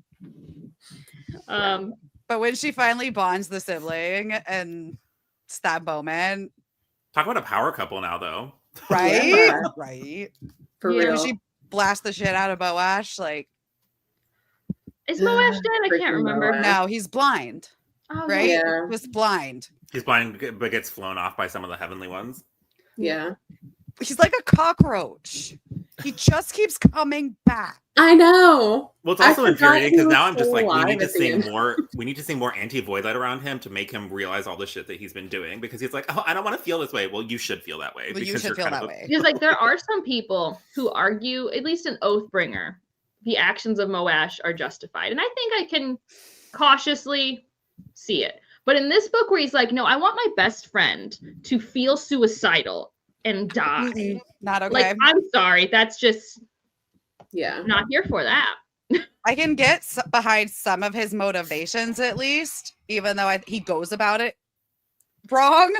But when she finally bonds the sibling and it's that moment, Talk about a power couple now, though. right? Yeah. Right. For Yeah, real. When she blasts the shit out of Boash, like, Is Moash dead? I can't Freaking remember. Moash. no, he's blind, Oh, right? Yeah. He was blind. He's blind, but gets flown off by some of the heavenly ones. Yeah. He's like a cockroach. He just keeps coming back. I know. Well, it's I also forgot infuriating he because was now I'm just still like, we alive need to at the see end. more. We need to see more anti-void light around him to make him realize all the shit that he's been doing. Because he's like, oh, I don't want to feel this way. Well, you should feel that way. Well, you because should you're feel kind that of a- way. Because like there are some people who argue, at least in Oathbringer, the actions of Moash are justified. And I think I can cautiously see it. But in this book where he's like, no, I want my best friend to feel suicidal and die. Mm-mm, not okay. Like, I'm sorry, that's just Yeah. not here for that. I can get behind some of his motivations at least, even though he goes about it wrong.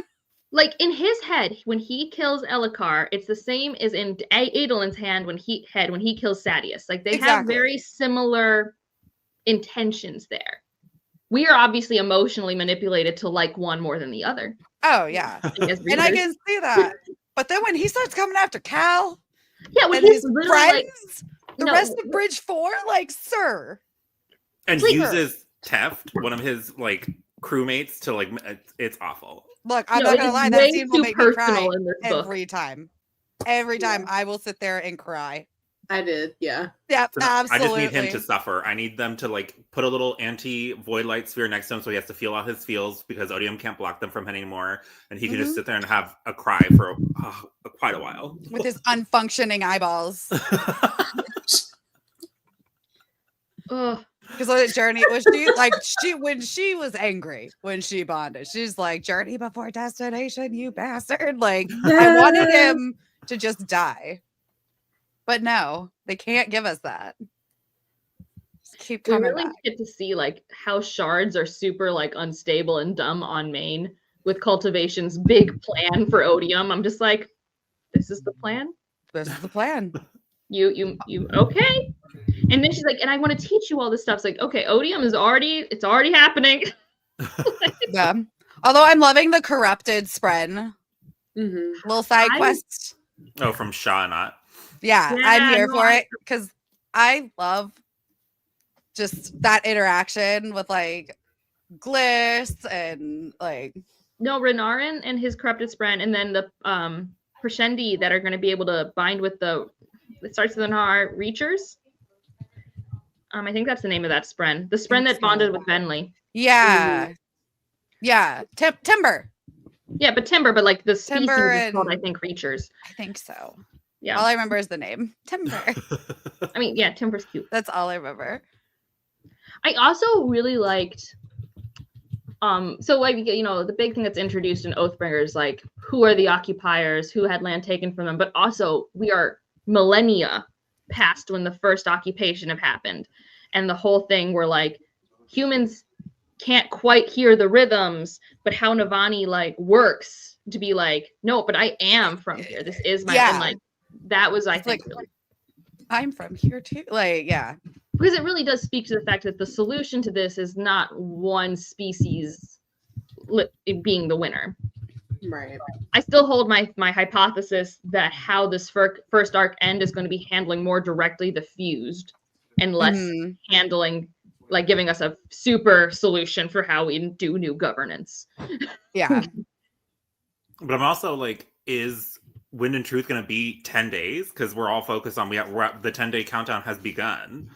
Like in his head, when he kills Elhokar, it's the same as in Adolin's when he kills Sadeas. Like they have Exactly. very similar intentions there. We are obviously emotionally manipulated to like one more than the other. Oh yeah, As and I readers. can see that. But then when he starts coming after Cal Yeah, when and he's his literally friends, like, the no, rest of Bridge 4, like, sir. and Sleeper. uses Teft, one of his like crewmates, to like. It's awful. Look, I'm no, not it gonna is lie, that way scene will too make me cry personal in this book. every time. Every time I will sit there and cry. I did. Yeah. Yeah, So I absolutely. just need him to suffer. I need them to like put a little anti-void light sphere next to him so he has to feel all his feels because Odium can't block them from anymore, and he can just sit there and have a cry for quite a while. With his unfunctioning eyeballs. Ugh. Because what Journey was she like when she was angry when she bonded, she's like, journey before destination, you bastard. Like I wanted him to just die. But no, they can't give us that. Just keep We coming really back. get to see like how shards are super like unstable and dumb on Maine with Cultivation's big plan for Odium. I'm just like, this is the plan? This is the plan. You okay? And then she's like, and I want to teach you all this stuff. It's like, okay, Odium is it's already happening. Yeah. Although I'm loving the corrupted spread. Little side quest. Oh, from Shaw, Yeah, Yeah, I'm here no, for it because I love just that interaction with like Gliss and like No, Renarin and his corrupted spren, and then the Proshendi that are going to be able to bind with it starts with an R, Reachers. I think that's the name of that spren. The spren that bonded with Benley. yeah. Yeah. Timber. Yeah, but Timber, but like the species Timber is called, I and- think, Reachers. I think so. Yeah. All I remember is the name. Timber. I mean, yeah, Timber's cute. That's all I remember. I also really liked so like, you know, the big thing that's introduced in Oathbringer is like, who are the occupiers, who had land taken from them, but also we are millennia past when the first occupation have happened, and the whole thing where like humans can't quite hear the rhythms, but how Navani like works to be like, no, but I am from here, this is my and like that was I think like, really, I'm from here too. Like, yeah. because it really does speak to the fact that the solution to this is not one species being the winner. Right. I still hold my hypothesis that how this first arc end is going to be handling more directly the fused and less handling, like giving us a super solution for how we do new governance. Yeah. But I'm also like, is Wind and Truth going to be 10 days? Because we're all focused on, the 10-day countdown has begun.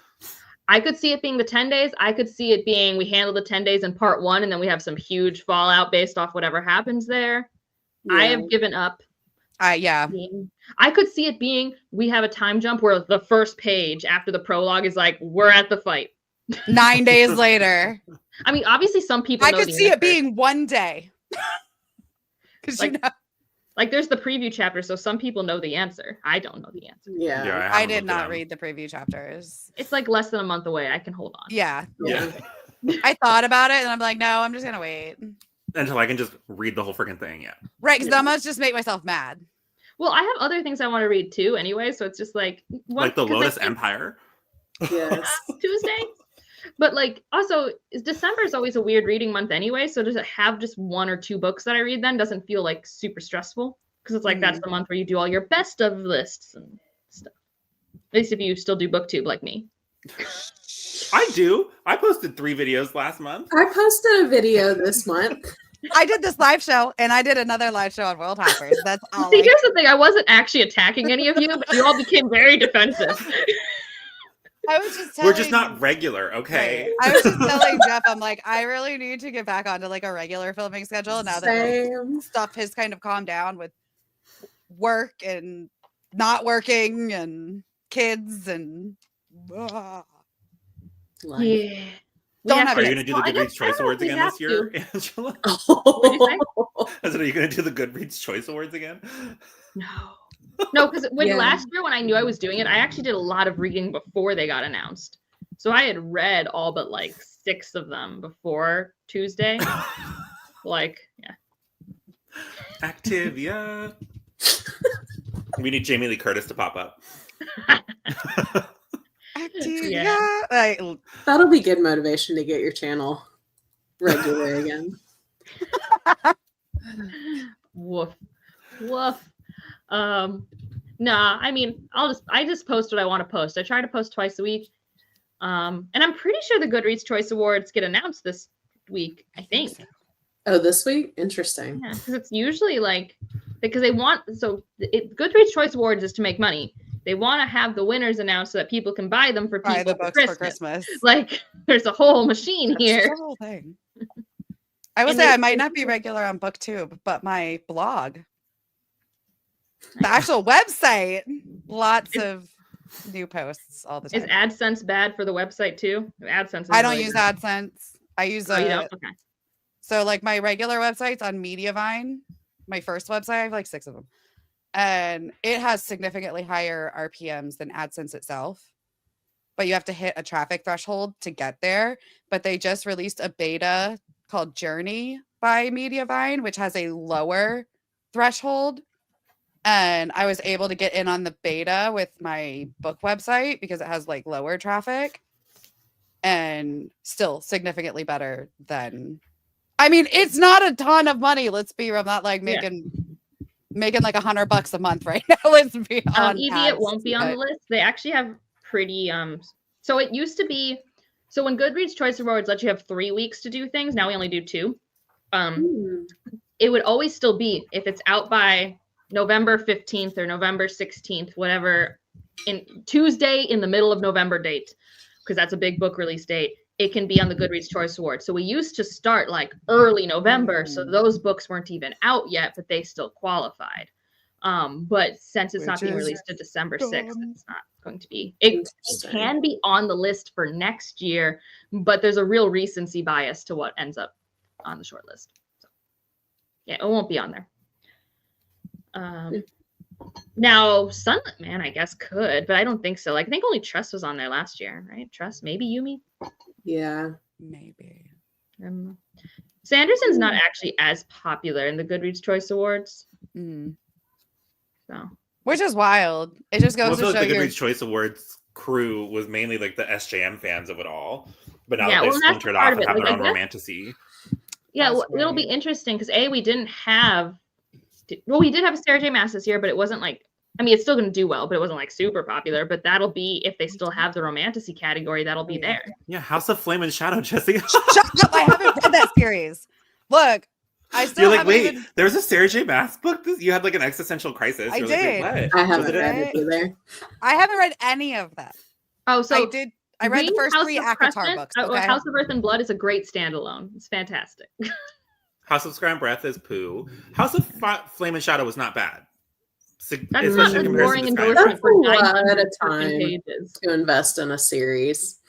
I could see it being the 10 days. I could see it being we handle the 10 days in part 1, and then we have some huge fallout based off whatever happens there. Yeah. I have given up. Yeah. I could see it being we have a time jump where the first page after the prologue is like, we're at the fight. 9 days later. I mean, obviously some people I could see it being 1 day. Because like, you know. Like there's the preview chapter, so some people know the answer. I don't know the answer. Yeah, I did not read the preview chapters. It's like less than a month away. I can hold on. Yeah. Yeah. I thought about it and I'm like, no, I'm just gonna wait. Until I can just read the whole freaking thing, yeah. Right, because that must just make myself mad. Well, I have other things I want to read too anyway, so it's just like like the Lotus Empire. Yes. Tuesday. But like also December is always a weird reading month anyway, so to have just 1 or 2 books that I read then doesn't feel like super stressful, because it's like that's the month where you do all your best of lists and stuff. At least if you still do booktube like me. I do. I posted 3 videos last month. I posted a video this month. I did this live show and I did another live show on World Hoppers. That's all. See, here's the thing. I wasn't actually attacking any of you, but you all became very defensive. I was just We're just not regular, okay? Right. I was just telling Jeff, I'm like, I really need to get back onto like a regular filming schedule now that like, stuff has kind of calmed down with work and not working and kids and Yeah. Don't have Are you going to do the Goodreads Choice Awards again this year, Angela? I said, are you going to do the Goodreads Choice Awards again? No, because last year when I knew I was doing it, I actually did a lot of reading before they got announced. So I had read all but like 6 of them before Tuesday. Like, yeah. Activia. We need Jamie Lee Curtis to pop up. Activia. Like, that'll be good motivation to get your channel regular again. Woof. Woof. Nah, I mean, I just post what I want to post. I try to post twice a week. And I'm pretty sure the Goodreads Choice Awards get announced this week, I think. Oh, this week? Interesting. Yeah, because it's usually like, because they want, Goodreads Choice Awards is to make money. They want to have the winners announced so that people can buy them for people buy the books for Christmas. Like, there's a whole machine That's here. the whole thing. I will say I might not be regular on BookTube, but my blog, the actual website, lots of new posts all the time. Is AdSense bad for the website too? AdSense. I don't use AdSense. I use Okay. So like my regular website's on Mediavine, my first website, I have like 6 of them. And it has significantly higher RPMs than AdSense itself. But you have to hit a traffic threshold to get there. But they just released a beta called Journey by Mediavine, which has a lower threshold. And I was able to get in on the beta with my book website because it has like lower traffic and still significantly better than. I mean, it's not a ton of money. Let's be real. I'm not like making like $100 a month right now. Let's be honest. Evie, it won't be on the list. They actually have pretty so it used to be, so when Goodreads Choice Awards let you have 3 weeks to do things, now we only do 2. It would always still be, if it's out by November 15th or November 16th, whatever, in Tuesday in the middle of November date, because that's a big book release date, it can be on the Goodreads Choice Awards. So we used to start like early November, so those books weren't even out yet, but they still qualified. But since it's not being released to December 6th, it's not going to be. It can be on the list for next year, but there's a real recency bias to what ends up on the short list. So, yeah, it won't be on there. Now Sunlit Man, I guess, could, but I don't think so. Like, I think only Trust was on there last year, right? Trust, maybe Yumi. Yeah, Maybe. Sanderson's not actually as popular in the Goodreads Choice Awards. So, Which is wild. It just goes to show the you. Goodreads Choice Awards crew was mainly like the SJM fans of it all, but now Yeah, that they've well, that's splintered part off of and it. have Like, their own I guess- romanticy. yeah, That's well, it'll be right. interesting because we didn't have. Well, we did have a Sarah J. Maas this year, but it wasn't like. I mean, it's still going to do well, but it wasn't like super popular. But that'll be, if they still have the romanticy category, that'll be there. Yeah, House of Flame and Shadow, Jesse. Shut up! I haven't read that series. Look, I still You're like, haven't wait, even. there's a Sarah J. Maas book? You had like an existential crisis. I You're like, wait, did. what? I Was haven't it read Right? it either. I haven't read any of that. Oh, so I did. I read the read first House 3 of ACOTAR Crescent, books. or Okay. House of Earth and Blood is a great standalone. It's fantastic. House of Sky and Breath is poo. House of Flame and Shadow was not bad. That's Especially not in a comparison boring to Sky and endorsement Breath. for That's a lot 900 of freaking time. pages. To invest in a series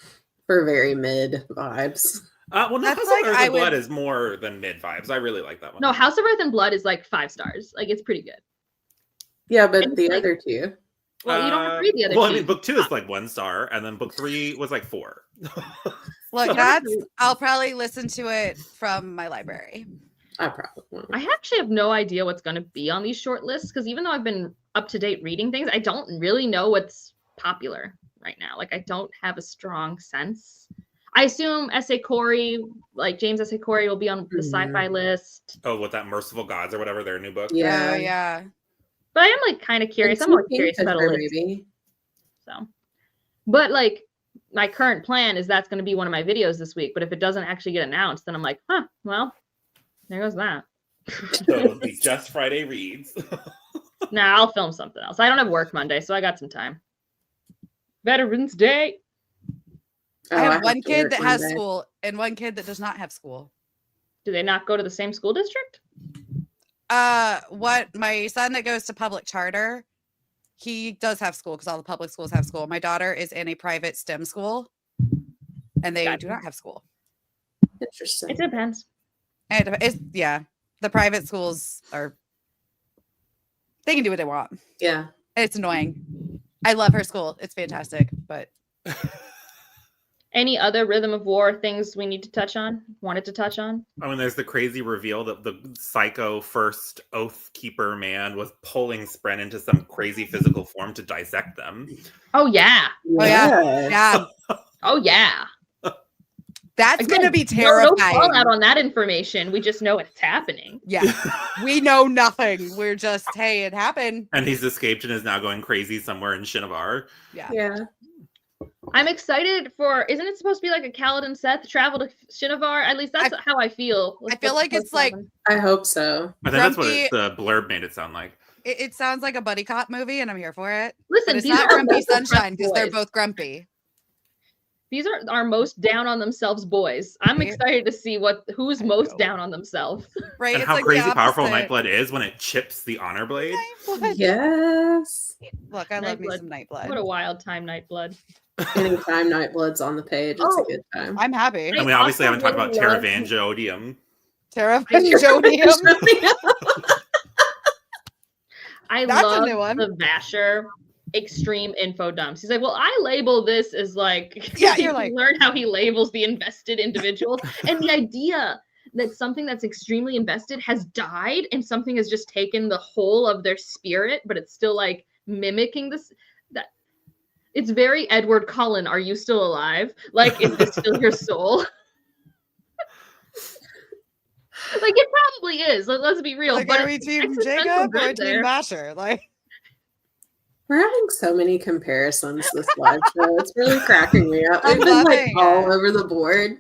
for very mid vibes. Well, no, That's House like, of Earth I and Blood would- is more than mid vibes. I really like that one. No, House of Earth and Blood is like 5 stars. Like, it's pretty good. Yeah, but And the like- other two. Well, you don't have to read the other Well, two. I mean, book 2 is like 1 star, and then book 3 was like 4. Look, So- that's. I'll probably listen to it from my library. I probably won't. I actually have no idea what's going to be on these short lists because even though I've been up to date reading things, I don't really know what's popular right now. Like, I don't have a strong sense. I assume S.A. Corey, like James S.A. Corey, will be on the sci-fi list. Oh, what, that Merciful Gods or whatever, their new book? Yeah. Oh, yeah. But I am like kind of curious. I'm more curious about a list. maybe. So, but like my current plan is that's going to be one of my videos this week. But if it doesn't actually get announced, then I'm like, huh, well, there goes that. So it'll be just Friday reads. Nah, I'll film something else. I don't have work Monday, so I got some time. Veterans Day. Oh, I have one to kid work that has Monday. school and one kid that does not have school. Do they not go to the same school district? What my son that goes to public charter, he does have school because all the public schools have school. My daughter is in a private STEM school, and they do not have school. Interesting. It depends. And it's the private schools are. They can do what they want. Yeah. It's annoying. I love her school. It's fantastic, but Any other Rhythm of War things we need to touch on? Wanted to touch on? I mean, there's the crazy reveal that the psycho first Oath Keeper man was pulling Spren into some crazy physical form to dissect them. Oh yeah. Oh, yeah. yeah, Oh yeah. that's Again, gonna be No terrifying. fallout on that information. We just know it's happening. Yeah, we know nothing. We're just, hey, it happened. And he's escaped and is now going crazy somewhere in Shinovar. Yeah. Yeah. I'm excited for. Isn't it supposed to be like a Kaladin Seth travel to Shinovar? At least that's how I feel. I feel like it's like I hope so. I think that's what Grumpy- the blurb made it sound like. it sounds like a buddy cop movie, and I'm here for it. Listen, But it's these not are Grumpy both the Sunshine because they're boys. both grumpy. These are our most down on themselves boys. I'm Yeah. excited to see who's I most know. down on themselves. Right? And It's how like the crazy powerful opposite. Nightblood is when it chips the honor blade. Nightblood. Yes. Look, I love me Nightblood. some Nightblood. What a wild time, Nightblood. Anytime Nightblood's on the page, it's Oh. a good time. I'm happy. And we obviously also haven't talked about really love- Teravangelium. Terravangelium. I That's a love new one. the Vasher extreme info dumps. He's like, well, I label this as like, Yeah, you you're like- learn how he labels the invested individuals and the idea that something that's extremely invested has died and something has just taken the whole of their spirit, but it's still like mimicking this. That it's very Edward Cullen. Are you still alive? Like, is this still your soul? Like, it probably is. Let's be real. Like, but are we team Jacob or team Basher? Like, we're having so many comparisons this live show. It's really cracking me up. We've I'm been like loving all it. over the board.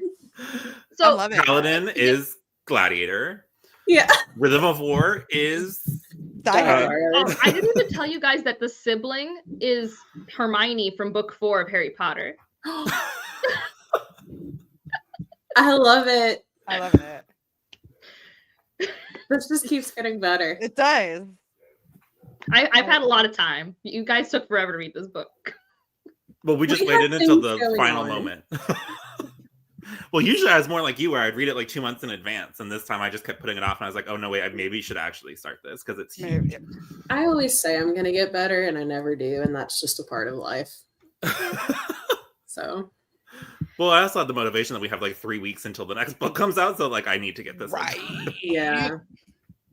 So I love it. Paladin is Gladiator. Yeah. Rhythm of War is Die Hard. Oh, I didn't even tell you guys that the sibling is Hermione from book 4 of Harry Potter. I love it. I love it. This just keeps getting better. It does. I've had a lot of time. You guys took forever to read this book. Well, we just We waited have until things the going final on. moment. Well, usually I was more like you, where I'd read it like 2 months in advance, and this time I just kept putting it off, and I was like, "Oh no, wait, I maybe should actually start this because it's huge." Maybe. I always say I'm going to get better, and I never do, and that's just a part of life. So, Well, I also had the motivation that we have like 3 weeks until the next book comes out, so like I need to get this Right. yeah.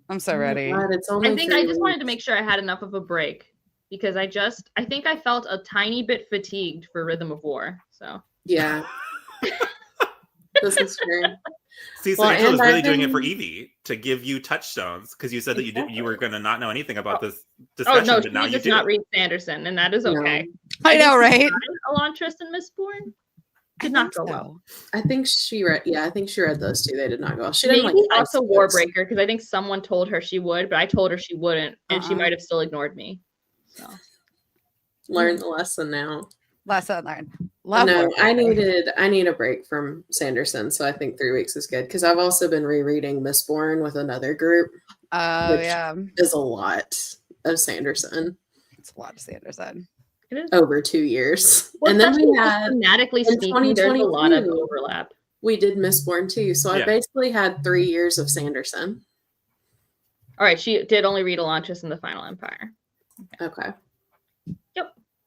I'm so Oh my ready. God, it's only I think 3 I just wanted to weeks. make sure I had enough of a break because I think I felt a tiny bit fatigued for Rhythm of War. So Yeah. This is true. See, so Well, Angela was and really I've doing it for been- Evie to give you touchstones because you said that you were going to not know anything about this oh discussion, no, but she now you does do. not read Sanderson, and that is No. okay. I know, right? Elantris and Mistborn I did not think go so. well. I think she read. Yeah, I think she read those two. They did not go well. She didn't Maybe like also ice books. Warbreaker because I think someone told her she would, but I told her she wouldn't, and she might have still ignored me. So Learn the lesson now. Lesson learned. Love No, Warbreaker. I need a break from Sanderson, so I think 3 weeks is good because I've also been rereading Mistborn with another group. Oh, which- yeah. Is a lot of Sanderson It's a lot of Sanderson. it is. over 2 years, Well, and then we especially had thematically in speaking, there's a lot of 2022. overlap. we did Mistborn too. So I Yeah. basically had 3 years of Sanderson. All right, she did only read Elantris and the Final Empire. Okay,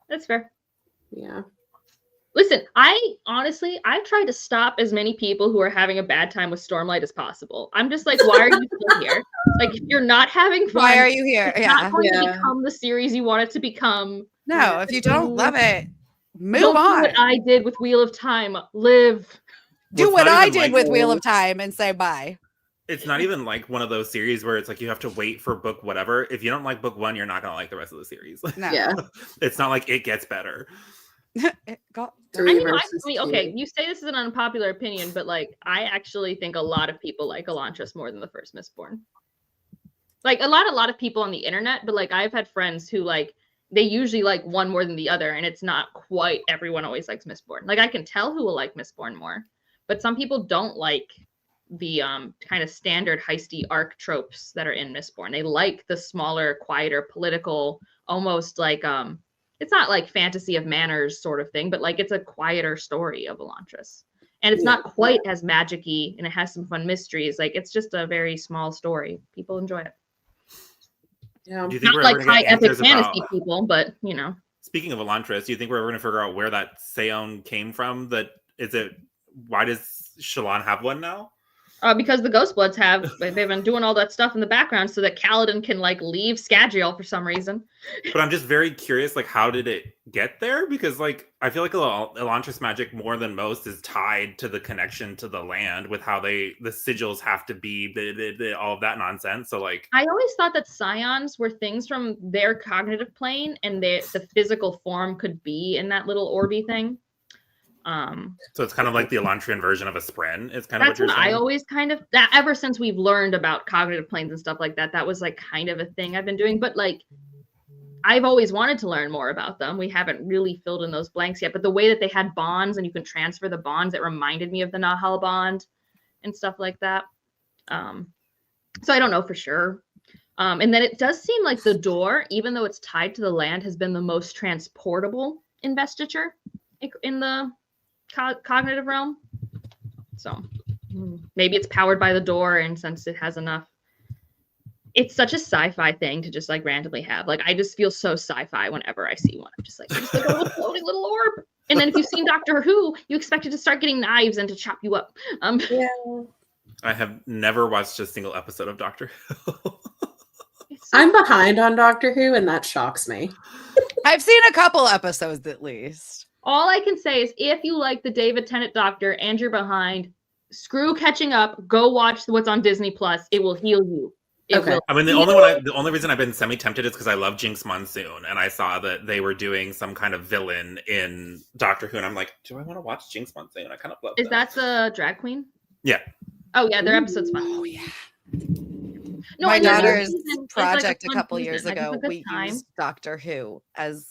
That's fair. yeah. Listen, I tried to stop as many people who are having a bad time with Stormlight as possible. I'm just like, why are you still here? Like, if you're not having fun, Why are you here? it's Yeah. not going to Yeah. become the series you want it to become. No, if you don't love it, move Don't do on. what I did with Wheel of Time. Live. Do Well, what it's not I even did like- with Wheel of Time and say bye. It's not even like one of those series where it's like you have to wait for book whatever. If you don't like book 1, you're not going to like the rest of the series. No. Yeah. It's not like it gets better. It got I 3 mean, versus okay, 2. you say this is an unpopular opinion, but like, I actually think a lot of people like Elantris more than the first Mistborn. Like a lot of people on the internet, but like I've had friends who like they usually like one more than the other, and it's not quite everyone always likes Mistborn. Like I can tell who will like Mistborn more, but some people don't like the kind of standard heisty arc tropes that are in Mistborn. They like the smaller, quieter, political, almost like it's not like fantasy of manners sort of thing, but like it's a quieter story of Elantris. And it's not quite as magic-y, and it has some fun mysteries. Like it's just a very small story. People enjoy it. Yeah. Do you think Not we're like ever going to high get epic answers fantasy about... people, but you know. Speaking of Elantris, do you think we're ever going to figure out where that Seon came from? Why does Shallan have one now? Because the Ghostbloods they've been doing all that stuff in the background so that Kaladin can like leave Scadrial for some reason. But I'm just very curious, like, how did it get there? Because, like, I feel like Elantris magic more than most is tied to the connection to the land with how the sigils have to be, all of that nonsense. So, like, I always thought that scions were things from their cognitive plane, and the physical form could be in that little orby thing. So it's kind of like the Elantrian version of a spren. It's kind of That's what you're what saying. I always that ever since we've learned about cognitive planes and stuff like that, that was like kind of a thing I've been doing. But like, I've always wanted to learn more about them. We haven't really filled in those blanks yet. But the way that they had bonds and you can transfer the bonds, it reminded me of the Nahal bond and stuff like that. So I don't know for sure. And then it does seem like the door, even though it's tied to the land, has been the most transportable investiture in the cognitive realm. So maybe it's powered by the door, and since it has enough, it's such a sci-fi thing to just like randomly have. Like I just feel so sci-fi whenever I see one. I'm just like a little floating little orb. And then if you've seen Doctor Who, you expect it to start getting knives and to chop you up. Yeah. I have never watched a single episode of Doctor Who. I'm behind on Doctor Who, and that shocks me. I've seen a couple episodes at least. All I can say is if you like the David Tennant Doctor and you're behind, screw catching up. Go watch what's on Disney Plus. It will heal you. Okay. I mean, the only reason I've been semi-tempted is because I love Jinx Monsoon, and I saw that they were doing some kind of villain in Doctor Who, and I'm like, do I want to watch Jinx Monsoon? I kind of love Is that the drag queen? Yeah. Oh yeah, their episode's fun. Oh yeah. No, My I know this daughter's season is like a project a fun couple season. years Like, it's ago, a good we time. used Doctor Who as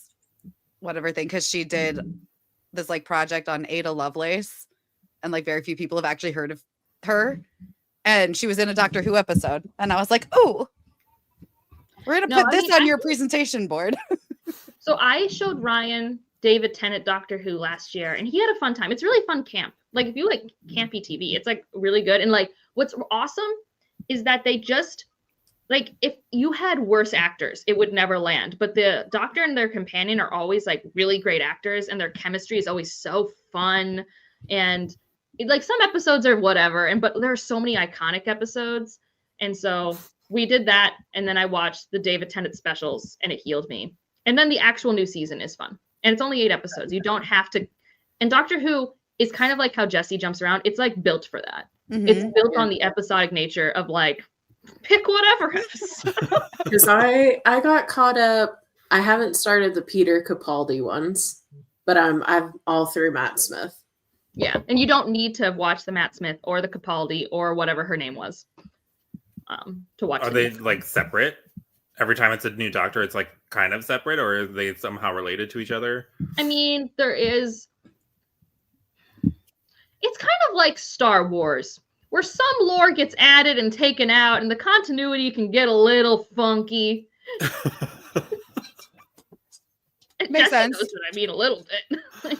whatever thing because she did this like project on Ada Lovelace, and like very few people have actually heard of her. And she was in a Doctor Who episode, and I was like, "Oh, we're gonna put this on your presentation board." So I showed Ryan David Tennant Doctor Who last year, and he had a fun time. It's really fun camp. Like if you like campy TV, it's like really good. And like what's awesome is that they just like if you had worse actors, it would never land. But the Doctor and their companion are always like really great actors, and their chemistry is always so fun. And like some episodes are whatever, but there are so many iconic episodes, and so we did that. And then I watched the David Tennant specials, and it healed me. And then the actual new season is fun, and it's only 8 episodes. You don't have to. And Doctor Who is kind of like how Jessie jumps around. It's like built for that. Mhm. It's built on the episodic nature of like pick whatever. Because I got caught up. I haven't started the Peter Capaldi ones, but I'm all through Matt Smith. Yeah, and you don't need to watch the Matt Smith or the Capaldi or whatever her name was to watch. Are they like separate? Every time it's a new Doctor, it's like kind of separate, or are they somehow related to each other? I mean, there is. It's kind of like Star Wars, where some lore gets added and taken out, and the continuity can get a little funky. Makes sense. Knows what I mean a little bit. Like,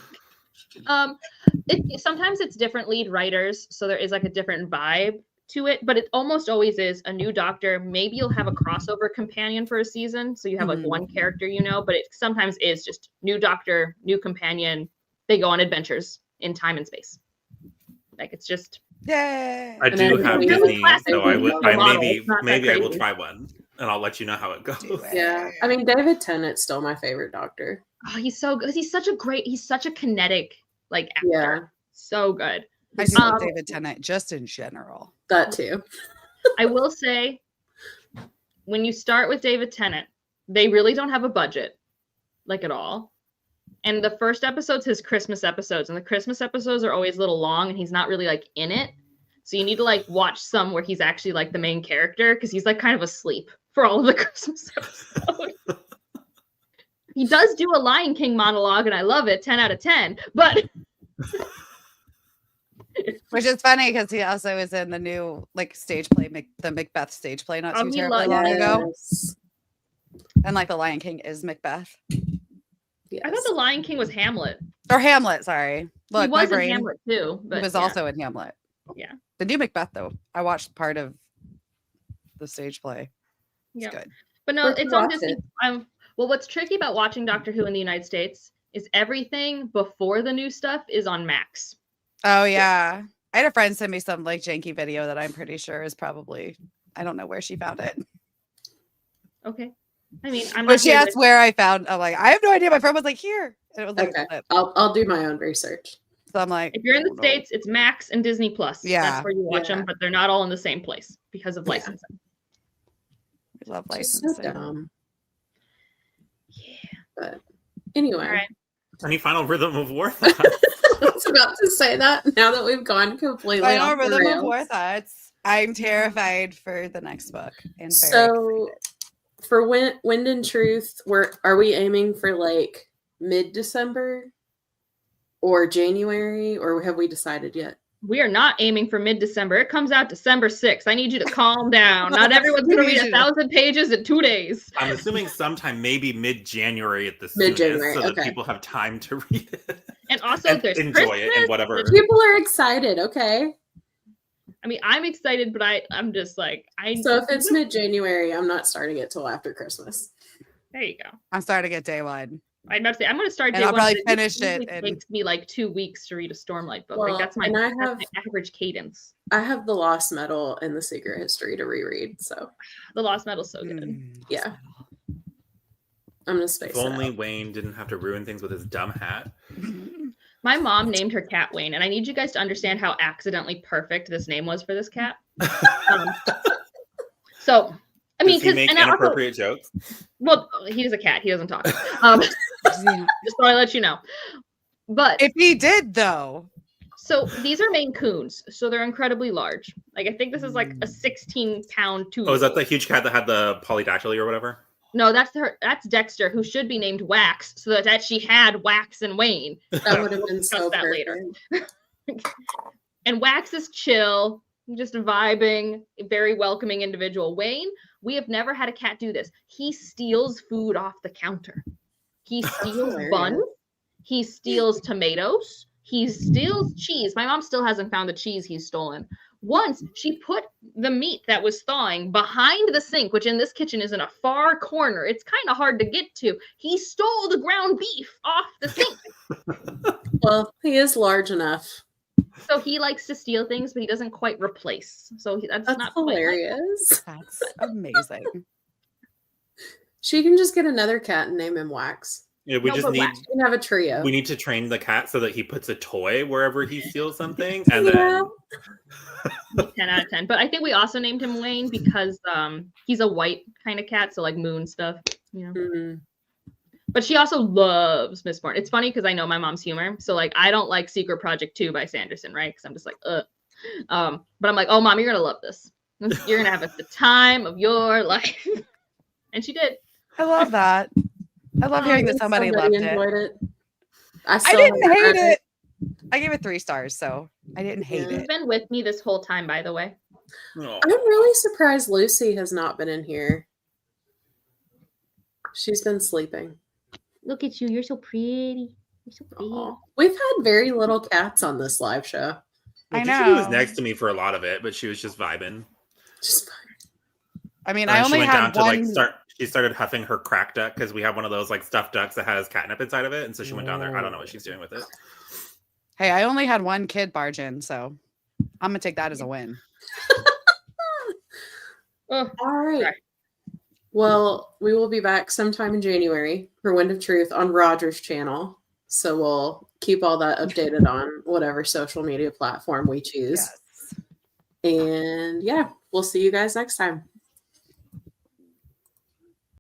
sometimes it's different lead writers, so there is like a different vibe to it, but it almost always is a new Doctor. Maybe you'll have a crossover companion for a season, so you have like one character, but it sometimes is just new Doctor, new companion. They go on adventures in time and space. Like it's just. Yay! I do have Disney, so I Model, maybe I will try one, and I'll let you know how it goes. Yeah, I mean David Tennant's still my favorite Doctor. Oh, he's so good. He's such a kinetic like actor. Yeah, so good. I just love David Tennant just in general. that too. I will say, when you start with David Tennant, they really don't have a budget, like at all. And the first episode's his Christmas episodes, and the Christmas episodes are always a little long, and he's not really like in it. So you need to like watch some where he's actually like the main character, because he's like kind of asleep for all of the Christmas episodes. He does do a Lion King monologue, and I love it, 10 out of 10. But which is funny because he also is in the new like stage play, the Macbeth stage play, not too terribly long ago. And like the Lion King is Macbeth. Yes. I thought the Lion King was Hamlet. Or Hamlet, sorry. Look, he my was in brain. Hamlet too. But He was also in Hamlet. Yeah. The new Macbeth, though, I watched part of the stage play. It's Yeah. good. But no, Where'd it's you on watch Disney. it? Well, what's tricky about watching Doctor Who in the United States is everything before the new stuff is on Max. Oh yeah. I had a friend send me some like janky video that I'm pretty sure is probably, I don't know where she found it. Okay. I mean, I'm But not she here asked to- where I found, I'm like, I have no idea. My friend was like, here. And it was like, Okay, flip. I'll do my own research. So I'm like, If you're in the oh, no. States, it's Max and Disney Plus. Yeah. That's where you watch Yeah. them, but they're not all in the same place because of Yeah. licensing. We love Just so licensing. dumb. Yeah. But anyway, All right. Any final Rhythm of War? I was about to say that now that we've gone completely I off know the Rhythm of rails. War thoughts. I'm terrified for the next book. And very So excited. for Wind and Truth, are we aiming for like mid-December or January, or have we decided yet? We are not aiming for mid-December. It comes out December 6th. I need you to calm down. Not everyone's going to read 1,000 pages in 2 days. I'm assuming sometime maybe mid-January at the Mid-January, soonest, so that okay. people have time to read it And also, and there's enjoy Christmas. it and whatever. People are excited, okay? I mean, I'm excited, but I'm just like, So if it's mid-January, I'm not starting it till after Christmas. There you go. I'm starting at day one. I'm about to say I'm going to start. And I'll day one, probably but finish usually it and- takes me like 2 weeks to read a Stormlight book. Well, Like that's my average cadence. I have the Lost Metal and the Secret History to reread, so The Lost Metal's so good. yeah. I'm gonna space If it only out. Wayne didn't have to ruin things with his dumb hat. My mom named her cat Wayne, and I need you guys to understand how accidentally perfect this name was for this cat. So, I mean, Does he make and also, inappropriate jokes? well, he's a cat; he doesn't talk. Yeah. Just thought I'd let you know. But If he did, though. so these are Maine Coons, so they're incredibly large. Like I think this is like a 16-pound two. Oh, is that the huge cat that had the polydactyly or whatever? No, that's Dexter, who should be named Wax, so that she had Wax and Wayne. That would have been Discuss so that perfect. later. And Wax is chill, just vibing, very welcoming individual. Wayne, we have never had a cat do this. He steals food off the counter. He steals hilarious. buns. He steals tomatoes. He steals cheese. My mom still hasn't found the cheese he's stolen. Once she put the meat that was thawing behind the sink, which in this kitchen is in a far corner. It's kind of hard to get to. He stole the ground beef off the sink. Well, he is large enough. So he likes to steal things, but he doesn't quite replace. So that's That's not hilarious. That's amazing. She can just get another cat and name him Wax. Yeah, we No, just but need Wax- We can have a trio. we need to train the cat so that he puts a toy wherever he steals something, and Yeah. then 10 out of 10. But I think we also named him Wayne because he's a white kind of cat, so like moon stuff, you know. Mhm. But she also loves Miss Martin. It's funny because I know my mom's humor. So like I don't like Secret Project 2 by Sanderson, right? Because I'm just like, ugh. But I'm like, oh mom, you're gonna love this. You're gonna have the time of your life. And she did. I love that. I love hearing that somebody loved it. enjoyed it. I still didn't haven't hate read it. I gave it 3 stars, so I didn't hate She's it. been with me this whole time, by the way. oh, I'm really surprised Lucy has not been in here. She's been sleeping. Look at you. You're so pretty. You're so pretty. Aw. We've had very little cats on this live show. I Gigi was know. next to me for a lot of it, but she was just vibing. Just I mean, And I then only she went had down one. to she started huffing her crack duck because we have one of those like stuffed ducks that has catnip inside of it, and so she went down there. I don't know what she's doing with it. Hey, I only had one kid barge in, so I'm gonna take that as a win. Oh, all right. Sorry. Well, we will be back sometime in January for Wind of Truth on Roger's channel. So we'll keep all that updated on whatever social media platform we choose. Yes. And yeah, we'll see you guys next time.